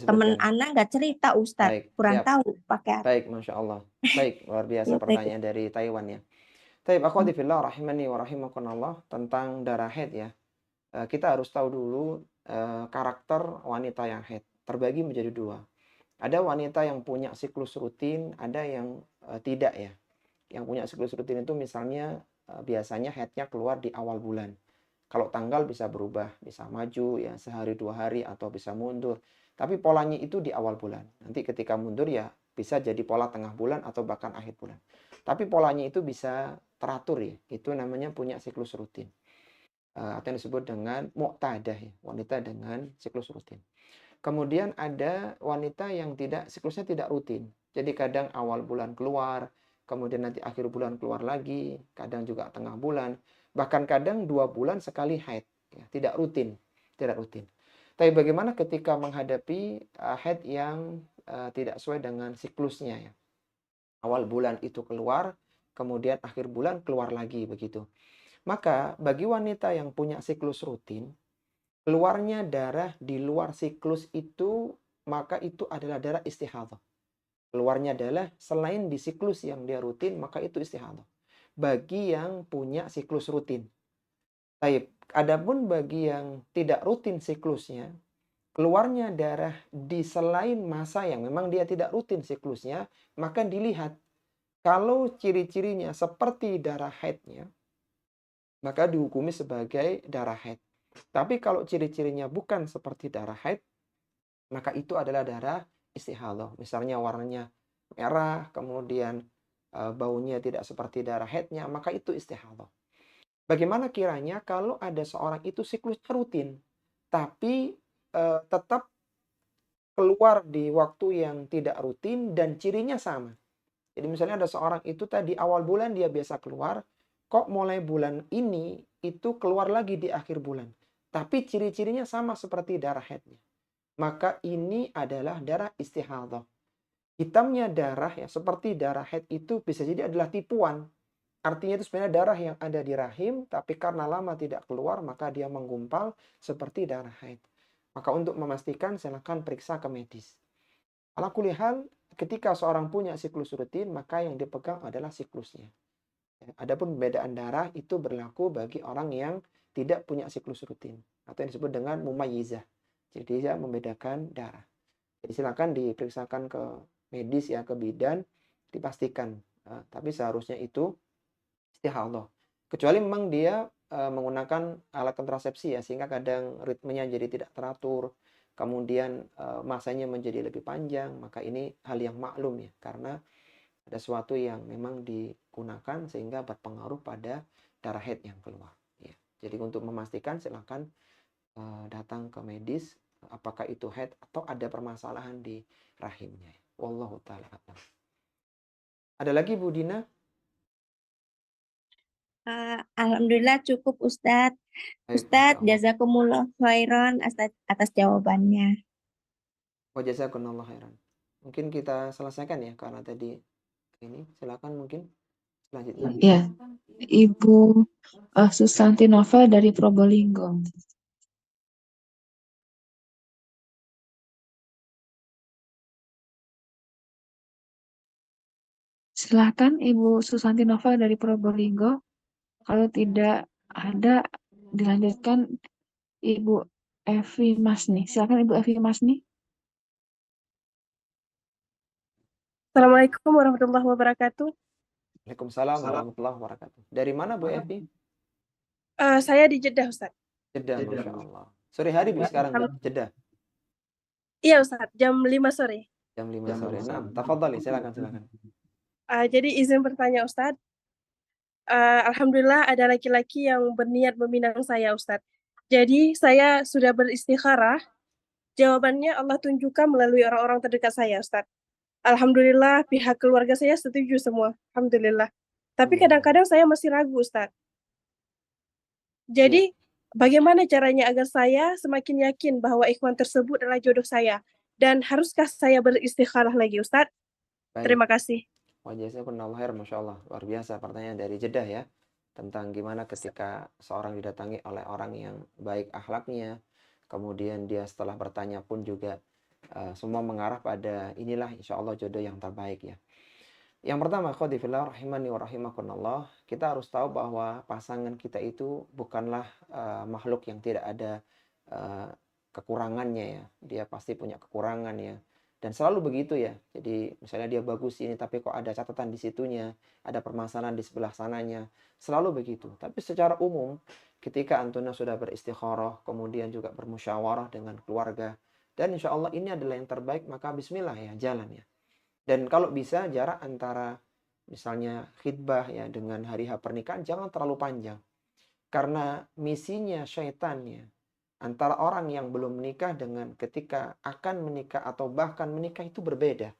temen disebutkan. Ana nggak cerita, Ustadz. Baik, Kurang siap. tahu pakai apa. Baik, Masya Allah. Baik, luar biasa Baik. pertanyaan dari Taiwan ya. Taib, akhwati fillah rahimani wa rahimakumullah, tentang darah haid ya. Kita harus tahu dulu karakter wanita yang haid. Terbagi menjadi dua. Ada wanita yang punya siklus rutin, ada yang tidak ya. Yang punya siklus rutin itu misalnya biasanya haidnya keluar di awal bulan. Kalau tanggal bisa berubah, bisa maju ya sehari 2 hari atau bisa mundur. Tapi polanya itu di awal bulan. Nanti ketika mundur ya bisa jadi pola tengah bulan atau bahkan akhir bulan. Tapi polanya itu bisa teratur ya. Itu namanya punya siklus rutin. Atau yang disebut dengan mu'tadah ya, wanita dengan siklus rutin. Kemudian ada wanita yang siklusnya tidak rutin. Jadi kadang awal bulan keluar, kemudian nanti akhir bulan keluar lagi, kadang juga tengah bulan, bahkan kadang 2 bulan sekali haid, ya, tidak rutin, tidak rutin. Tapi bagaimana ketika menghadapi haid yang tidak sesuai dengan siklusnya ya? Awal bulan itu keluar, kemudian akhir bulan keluar lagi begitu. Maka bagi wanita yang punya siklus rutin, keluarnya darah di luar siklus itu, maka itu adalah darah istihadah. Keluarnya darah selain di siklus yang dia rutin, maka itu istihadah. Bagi yang punya siklus rutin. Taib. Adapun bagi yang tidak rutin siklusnya, keluarnya darah di selain masa yang memang dia tidak rutin siklusnya, maka dilihat kalau ciri-cirinya seperti darah haidnya, maka dihukumi sebagai darah haid. Tapi kalau ciri-cirinya bukan seperti darah haid, maka itu adalah darah istihadah. Misalnya warnanya merah, kemudian baunya tidak seperti darah haidnya, maka itu istihadah. Bagaimana kiranya kalau ada seorang itu siklusnya rutin, tapi tetap keluar di waktu yang tidak rutin dan cirinya sama. Jadi misalnya ada seorang itu tadi awal bulan dia biasa keluar, kok mulai bulan ini itu keluar lagi di akhir bulan. Tapi ciri-cirinya sama seperti darah haidnya. Maka ini adalah darah istihadah. Hitamnya darah ya seperti darah haid itu bisa jadi adalah tipuan. Artinya itu sebenarnya darah yang ada di rahim, tapi karena lama tidak keluar maka dia menggumpal seperti darah haid. Maka untuk memastikan silakan periksa ke medis. Ala kulli hal, ketika seorang punya siklus rutin, maka yang dipegang adalah siklusnya. Adapun perbedaan darah itu berlaku bagi orang yang tidak punya siklus rutin atau yang disebut dengan mumayyizah. Jadi dia membedakan darah. Jadi silakan diperiksakan ke medis ya, ke bidan, dipastikan. Tapi seharusnya itu istihadah. Kecuali memang dia menggunakan alat kontrasepsi ya, sehingga kadang ritmenya jadi tidak teratur, kemudian masanya menjadi lebih panjang, maka ini hal yang maklum ya, karena ada sesuatu yang memang digunakan sehingga berpengaruh pada darah haid yang keluar. Ya. Jadi untuk memastikan silakan datang ke medis, apakah itu haid atau ada permasalahan di rahimnya. Wallahu ta'ala a'lam. Ada lagi Bu Dina? Alhamdulillah cukup Ustadz. Baik, Ustadz, Masya Allah. jazakumullah khairan atas jawabannya. Wa jazakumullah khairan. Mungkin kita selesaikan ya, karena tadi ini silakan mungkin selanjutnya. Ya, Ibu Susanti Nova dari Probolinggo. Silakan Ibu Susanti Nova dari Probolinggo. Kalau tidak ada, dilanjutkan Ibu Evi Masni. Silakan Ibu Evi Masni. Assalamualaikum warahmatullahi wabarakatuh. Waalaikumsalam warahmatullahi wabarakatuh. Dari mana Bu Evi? Saya di Jeddah, Ustaz. Jeddah, Masya Allah. Sore hari Bu sekarang Bu, Jeddah. Iya, Ustaz, jam 5 sore. Jam 5 sore. Nah, tafadhali, silakan. Jadi izin bertanya, Ustaz. Alhamdulillah ada laki-laki yang berniat meminang saya, Ustaz. Jadi saya sudah beristikharah. Jawabannya Allah tunjukkan melalui orang-orang terdekat saya, Ustaz. Alhamdulillah pihak keluarga saya setuju semua. Alhamdulillah. Tapi kadang-kadang saya masih ragu, Ustaz. Jadi bagaimana caranya agar saya semakin yakin bahwa ikhwan tersebut adalah jodoh saya? Dan haruskah saya beristikharah lagi, Ustaz? Baik. Terima kasih. Wajazakumullahu khair, Masya Allah. Luar biasa pertanyaan dari Jeddah ya. Tentang gimana ketika seorang didatangi oleh orang yang baik akhlaknya. Kemudian dia setelah bertanya pun juga semua mengarah pada inilah insya Allah jodoh yang terbaik ya. Yang pertama, khawdifillah rahimani wa rahimakunallah, kita harus tahu bahwa pasangan kita itu bukanlah makhluk yang tidak ada kekurangannya ya. Dia pasti punya kekurangan ya. Dan selalu begitu ya. Jadi misalnya dia bagus ini tapi kok ada catatan di situnya, ada permasalahan di sebelah sananya. Selalu begitu. Tapi secara umum ketika antuna sudah beristikharah, kemudian juga bermusyawarah dengan keluarga, dan insya Allah ini adalah yang terbaik, maka bismillah ya, jalan ya. Dan kalau bisa jarak antara misalnya khidbah ya dengan hari H pernikahan jangan terlalu panjang. Karena misinya syaitannya antara orang yang belum menikah dengan ketika akan menikah atau bahkan menikah itu berbeda.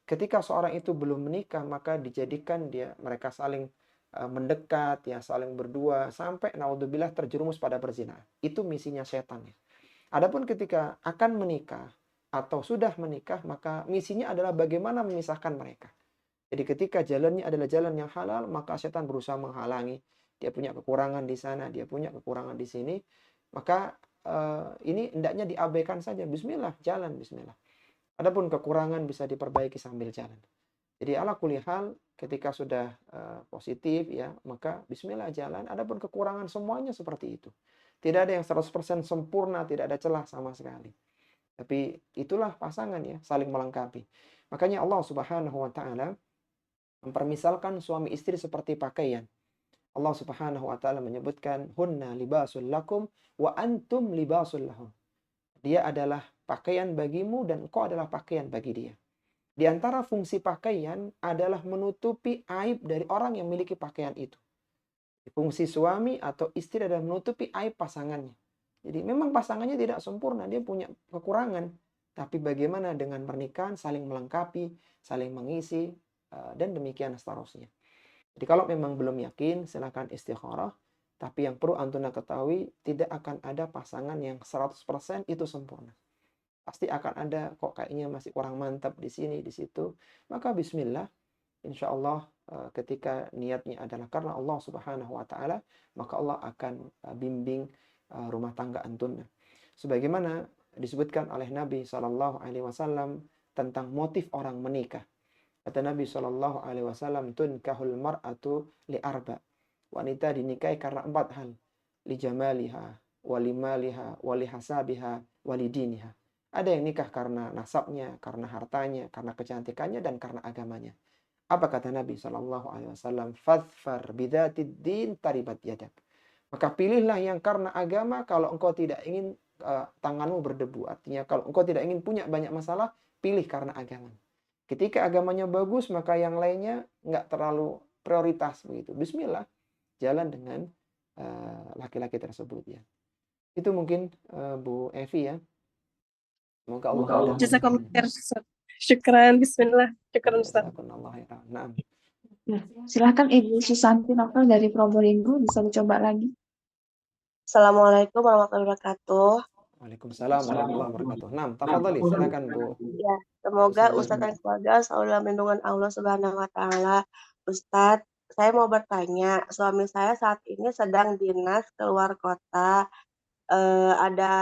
Ketika seorang itu belum menikah maka dijadikan mereka saling mendekat ya, saling berdua sampai naudzubillah terjerumus pada perzinahan. Itu misinya setan ya. Adapun ketika akan menikah atau sudah menikah maka misinya adalah bagaimana memisahkan mereka. Jadi ketika jalannya adalah jalan yang halal maka setan berusaha menghalangi. Dia punya kekurangan di sana, dia punya kekurangan di sini. Maka ini hendaknya diabaikan saja. Bismillah, jalan bismillah. Adapun kekurangan bisa diperbaiki sambil jalan. Jadi ala kulli hal ketika sudah positif ya, maka bismillah jalan. Adapun kekurangan semuanya seperti itu. Tidak ada yang 100% sempurna, tidak ada celah sama sekali. Tapi itulah pasangan ya, saling melengkapi. Makanya Allah Subhanahu wa taala mempermisalkan suami istri seperti pakaian. Allah Subhanahu wa taala menyebutkan hunna libasul lakum wa antum libasul lahum. Dia adalah pakaian bagimu dan engkau adalah pakaian bagi dia. Di antara fungsi pakaian adalah menutupi aib dari orang yang memiliki pakaian itu. Fungsi suami atau istri adalah menutupi aib pasangannya. Jadi memang pasangannya tidak sempurna, dia punya kekurangan. Tapi bagaimana dengan pernikahan saling melengkapi, saling mengisi, dan demikian seterusnya. Jadi kalau memang belum yakin, silakan istikharah. Tapi yang perlu antuna ketahui, tidak akan ada pasangan yang 100% itu sempurna. Pasti akan ada kok kayaknya masih kurang mantap di sini, di situ. Maka bismillah, insya Allah ketika niatnya adalah karena Allah Subhanahu wa taala, maka Allah akan bimbing rumah tangga antuna. Sebagaimana disebutkan oleh Nabi SAW tentang motif orang menikah. Kata Nabi SAW, tunkahul mar'atu li arba. Wanita dinikahi karena 4 hal. Li jamaliha, wali maliha, wali hasabiha, wali diniha. Ada yang nikah karena nasabnya, karena hartanya, karena kecantikannya, dan karena agamanya. Apa kata Nabi SAW? Fadfar bidatid din taribat yadak. Maka pilihlah yang karena agama kalau engkau tidak ingin tanganmu berdebu. Artinya kalau engkau tidak ingin punya banyak masalah, pilih karena agama. Ketika agamanya bagus, maka yang lainnya nggak terlalu prioritas begitu. Bismillah, jalan dengan laki-laki tersebut ya. Itu mungkin Bu Evi ya. Semoga Allah. Jazakallah khair. Syukran, bismillah. Syukran Ustaz. Nah. Ya, silahkan Ibu Susanti Novel dari Probolinggo, bisa dicoba lagi. Assalamualaikum warahmatullahi wabarakatuh. Waalaikumsalam warahmatullahi wabarakatuh. Nah, tafadhali, silakan Bu. Ya, semoga Ustazah. Ustadz dan keluarga selalu dalam lindungan Allah Subhanahu wa Ta'ala. Ustadz, saya mau bertanya, suami saya saat ini sedang dinas keluar kota, ada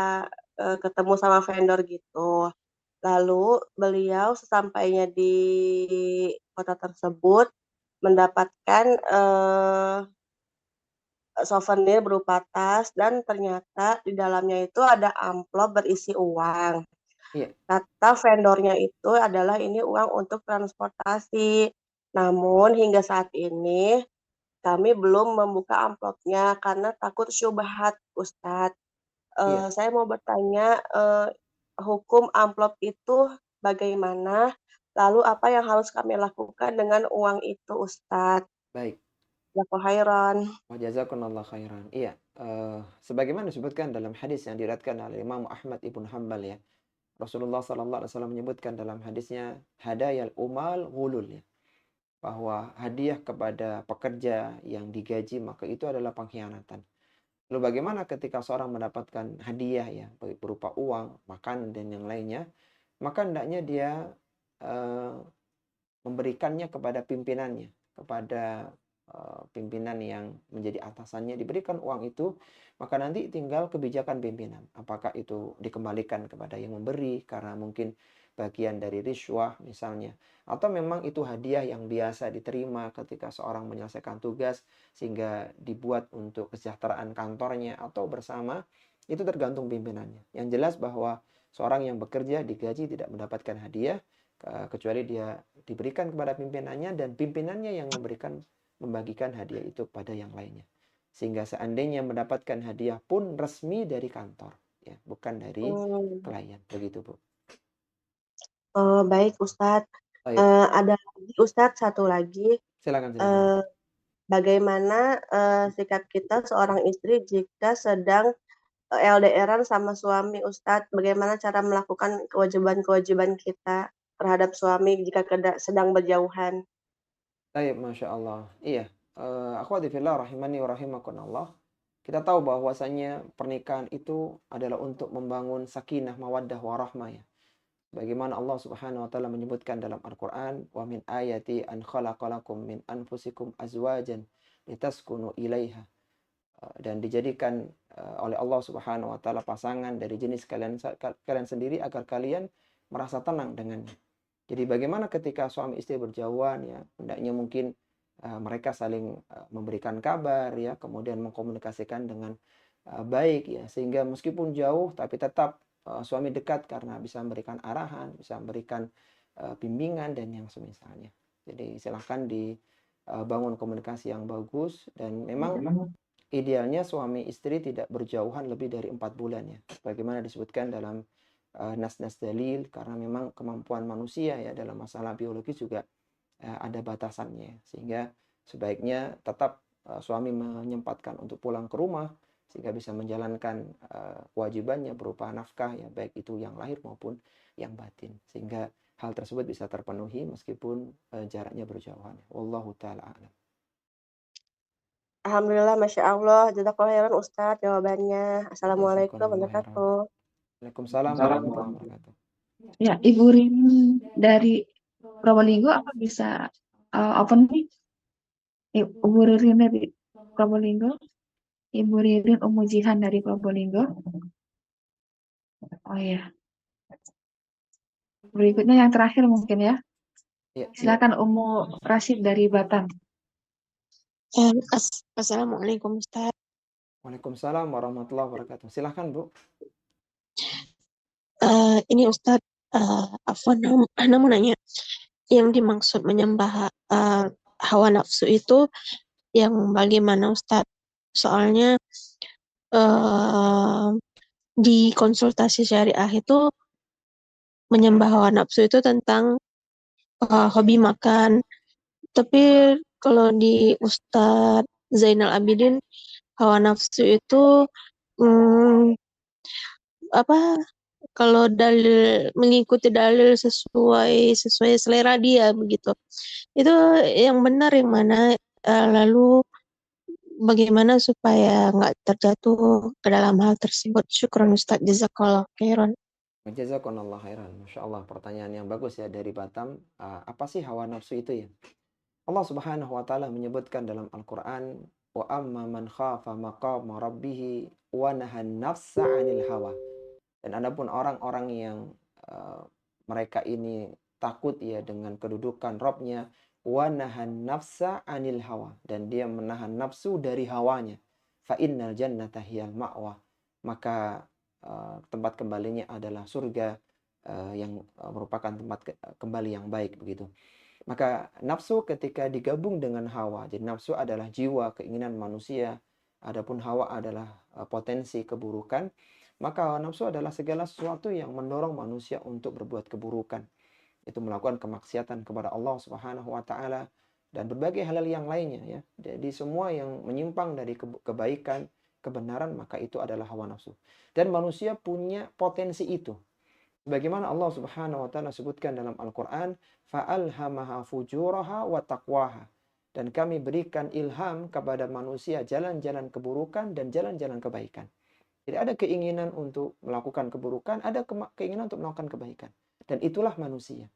ketemu sama vendor gitu. Lalu beliau sesampainya di kota tersebut mendapatkan souvenir berupa tas dan ternyata di dalamnya itu ada amplop berisi uang. Iya. Kata vendornya itu adalah ini uang untuk transportasi. Namun hingga saat ini kami belum membuka amplopnya karena takut syubhat, Ustadz. Iya. Saya mau bertanya, hukum amplop itu bagaimana? Lalu apa yang harus kami lakukan dengan uang itu, Ustadz? Baik. Jazakallahu khairan. Wa jazakumullah khairan. Iya, sebagaimana disebutkan dalam hadis yang diriwayatkan oleh Imam Ahmad ibn Hanbal ya. Rasulullah sallallahu alaihi wasallam menyebutkan dalam hadisnya hadayal umal ghulul ya. Bahwa hadiah kepada pekerja yang digaji maka itu adalah pengkhianatan. Lalu bagaimana ketika seorang mendapatkan hadiah ya, berupa uang, makanan dan yang lainnya, maka hendaknya dia memberikannya kepada pimpinannya, kepada pimpinan yang menjadi atasannya, diberikan uang itu, maka nanti tinggal kebijakan pimpinan. Apakah itu dikembalikan kepada yang memberi karena mungkin bagian dari riswah misalnya, atau memang itu hadiah yang biasa diterima ketika seorang menyelesaikan tugas sehingga dibuat untuk kesejahteraan kantornya atau bersama, itu tergantung pimpinannya. Yang jelas bahwa seorang yang bekerja digaji tidak mendapatkan hadiah kecuali dia diberikan kepada pimpinannya dan pimpinannya yang membagikan hadiah itu kepada yang lainnya. Sehingga seandainya mendapatkan hadiah pun resmi dari kantor, ya, bukan dari klien. Begitu, Bu. Baik, Ustadz. Ada lagi, Ustadz, satu lagi. Silakan. Bagaimana sikap kita seorang istri jika sedang LDR-an sama suami, Ustadz? Bagaimana cara melakukan kewajiban-kewajiban kita terhadap suami jika sedang berjauhan? Baik, Masya Allah. Iya, akhwati fillah rahimani wa rahimakumullah. Kita tahu bahwasanya pernikahan itu adalah untuk membangun sakinah, mawaddah, warahmah ya. Bagaimana Allah Subhanahu wa taala menyebutkan dalam Al-Qur'an, "Wa min ayati an khalaqalakum min anfusikum azwajan litaskunu ilaiha." Dan dijadikan oleh Allah Subhanahu wa taala pasangan dari jenis kalian sendiri agar kalian merasa tenang dengannya. Jadi bagaimana ketika suami istri berjauhan ya, hendaknya mungkin mereka saling memberikan kabar ya, kemudian mengkomunikasikan dengan baik ya, sehingga meskipun jauh tapi tetap suami dekat karena bisa memberikan arahan, bisa memberikan bimbingan dan yang semisalnya. Jadi silahkan dibangun komunikasi yang bagus dan memang idealnya suami istri tidak berjauhan lebih dari 4 bulan ya. Bagaimana disebutkan dalam nas-nas dalil, karena memang kemampuan manusia ya dalam masalah biologis juga ada batasannya. Sehingga sebaiknya tetap suami menyempatkan untuk pulang ke rumah sehingga bisa menjalankan kewajibannya berupa nafkah ya, baik itu yang lahir maupun yang batin, sehingga hal tersebut bisa terpenuhi meskipun jaraknya berjauhan. Wallahu taala a'lam. Alhamdulillah, Masya Allah. Jazakallahu khairan, Ustadz, jawabannya. Assalamualaikum warahmatullahi wabarakatuh. Waalaikumsalam warahmatullahi wabarakatuh. Ya, Ibu Rin dari Probolinggo apa bisa open mic? Ibu Ririn dari Probolinggo. Ibu Ririn Jihan dari Probolinggo. Oh ya. Berikutnya yang terakhir mungkin ya. Silakan Ummu Rashid dari Batam. Assalamualaikum, Ustaz. Waalaikumsalam warahmatullahi wabarakatuh. Silahkan, Bu. Ini Ustaz, Ana mau nanya, yang dimaksud menyembah hawa nafsu itu yang bagaimana, Ustaz? Soalnya di konsultasi syariah itu menyembah hawa nafsu itu tentang hobi makan. Tapi kalau di Ustadz Zainal Abidin, hawa nafsu itu kalau dalil mengikuti dalil sesuai selera dia begitu. Itu yang benar yang mana, lalu bagaimana supaya nggak terjatuh ke dalam hal tersebut. Syukran Ustaz, jazakallah khairan. Jazakallah khairan. Masya Allah, pertanyaan yang bagus ya dari Batam. Apa sih hawa nafsu itu ya? Allah Subhanahu wa taala menyebutkan dalam Al-Qur'an, wa amma man khafa maqama rabbih wa nahan nafsa 'anil hawa. Dan adapun orang-orang yang mereka ini takut ya dengan kedudukan Rabb-nya, wa nahan nafsa 'anil hawa, dan dia menahan nafsu dari hawanya, fa innal jannata hiyal ma'wa, maka tempat kembalinya adalah surga, yang merupakan tempat kembali yang baik begitu. Maka nafsu ketika digabung dengan hawa, jadi nafsu adalah jiwa, keinginan manusia, adapun hawa adalah potensi keburukan, maka hawa nafsu adalah segala sesuatu yang mendorong manusia untuk berbuat keburukan. Itu melakukan kemaksiatan kepada Allah Subhanahu wa taala dan berbagai hal yang lainnya ya. Jadi semua yang menyimpang dari kebaikan, kebenaran, maka itu adalah hawa nafsu. Dan manusia punya potensi itu. Bagaimana Allah Subhanahu wa taala sebutkan dalam Al-Qur'an, fa'alhamaha fujuraha wa taqwaha. Dan kami berikan ilham kepada manusia jalan-jalan keburukan dan jalan-jalan kebaikan. Jadi ada keinginan untuk melakukan keburukan, ada keinginan untuk melakukan kebaikan. Dan itulah manusia.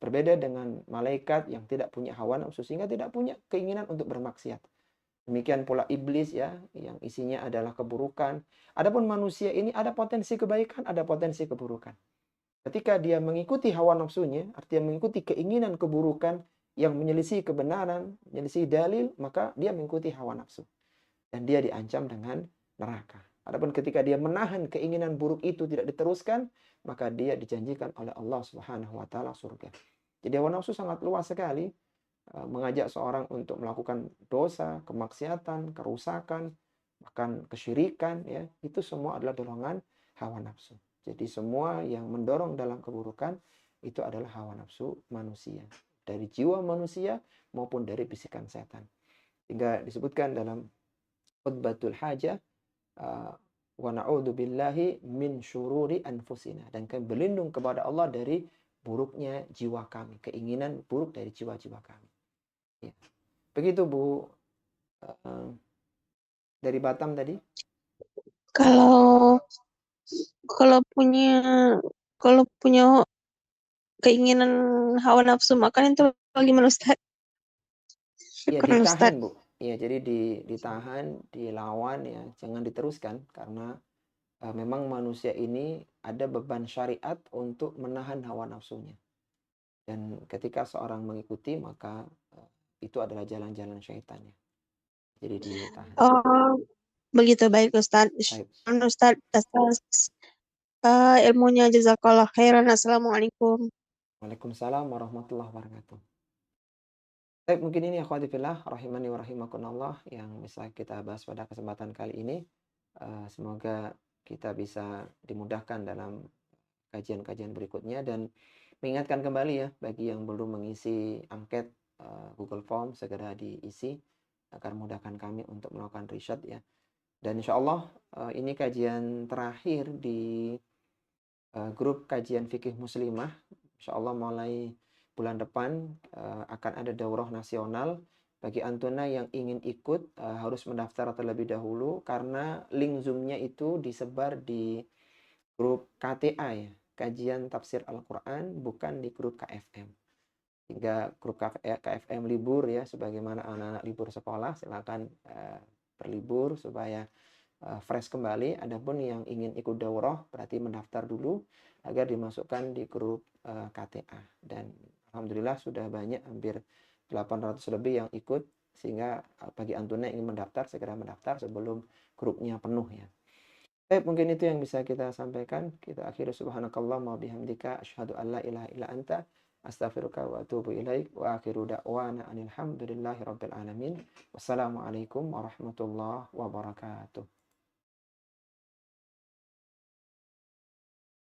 Berbeda dengan malaikat yang tidak punya hawa nafsu sehingga tidak punya keinginan untuk bermaksiat. Demikian pula iblis ya, yang isinya adalah keburukan. Adapun manusia ini ada potensi kebaikan, ada potensi keburukan. Ketika dia mengikuti hawa nafsunya, artinya mengikuti keinginan keburukan yang menyelisih kebenaran, menyelisih dalil, maka dia mengikuti hawa nafsu. Dan dia diancam dengan neraka. Adapun ketika dia menahan keinginan buruk itu tidak diteruskan, maka dia dijanjikan oleh Allah Subhanahu wa taala surga. Jadi hawa nafsu sangat luas sekali, mengajak seorang untuk melakukan dosa, kemaksiatan, kerusakan, bahkan kesyirikan ya. Itu semua adalah dorongan hawa nafsu. Jadi semua yang mendorong dalam keburukan itu adalah hawa nafsu manusia. Dari jiwa manusia maupun dari bisikan setan. Hingga disebutkan dalam khutbatul hajah, wa na'udzu billahi min syururi anfusina, dan kami berlindung kepada Allah dari buruknya jiwa kami, keinginan buruk dari jiwa-jiwa kami. Ya. Begitu Bu, dari Batam tadi. Kalau punya keinginan hawa nafsu makan itu bagaimana Ustaz? Ya Syukran Ustaz. ditahan Bu. Ya jadi ditahan, dilawan ya, jangan diteruskan karena memang manusia ini ada beban syariat untuk menahan hawa nafsunya. Dan ketika seorang mengikuti maka itu adalah jalan-jalan syaitannya. Jadi ditahan. Oh, begitu baik Ustaz. Syukran Ustaz atas ilmunya, jazakallah khairan. Assalamualaikum. Waalaikumsalam warahmatullahi wabarakatuh. Baik, mungkin ini akhwati fillah rahimani wa rahimakumullah yang bisa kita bahas pada kesempatan kali ini. Semoga kita bisa dimudahkan dalam kajian-kajian berikutnya, dan mengingatkan kembali ya bagi yang belum mengisi angket Google Form segera diisi agar memudahkan kami untuk melakukan riset ya. Dan insya Allah ini kajian terakhir di grup kajian fikih muslimah. Insya Allah mulai bulan depan akan ada daurah nasional. Bagi Antuna yang ingin ikut harus mendaftar terlebih dahulu karena link Zoom-nya itu disebar di grup KTA ya, kajian tafsir Al-Quran, bukan di grup KFM. Hingga grup KFM libur ya, sebagaimana anak-anak libur sekolah, silakan berlibur supaya fresh kembali. Adapun yang ingin ikut daurah berarti mendaftar dulu agar dimasukkan di grup KTA. Dan alhamdulillah sudah banyak, hampir 800 lebih yang ikut, sehingga bagi Antuna yang ingin mendaftar segera mendaftar sebelum grupnya penuh ya. Baik, mungkin itu yang bisa kita sampaikan. Kita akhiri subhanakallahumma bihamdika asyhadu an la ilaha illa anta astaghfiruka wa atubu ilaik wa akhiru da'wana alhamdulillahi rabbil alamin. Wassalamualaikum warahmatullahi wabarakatuh.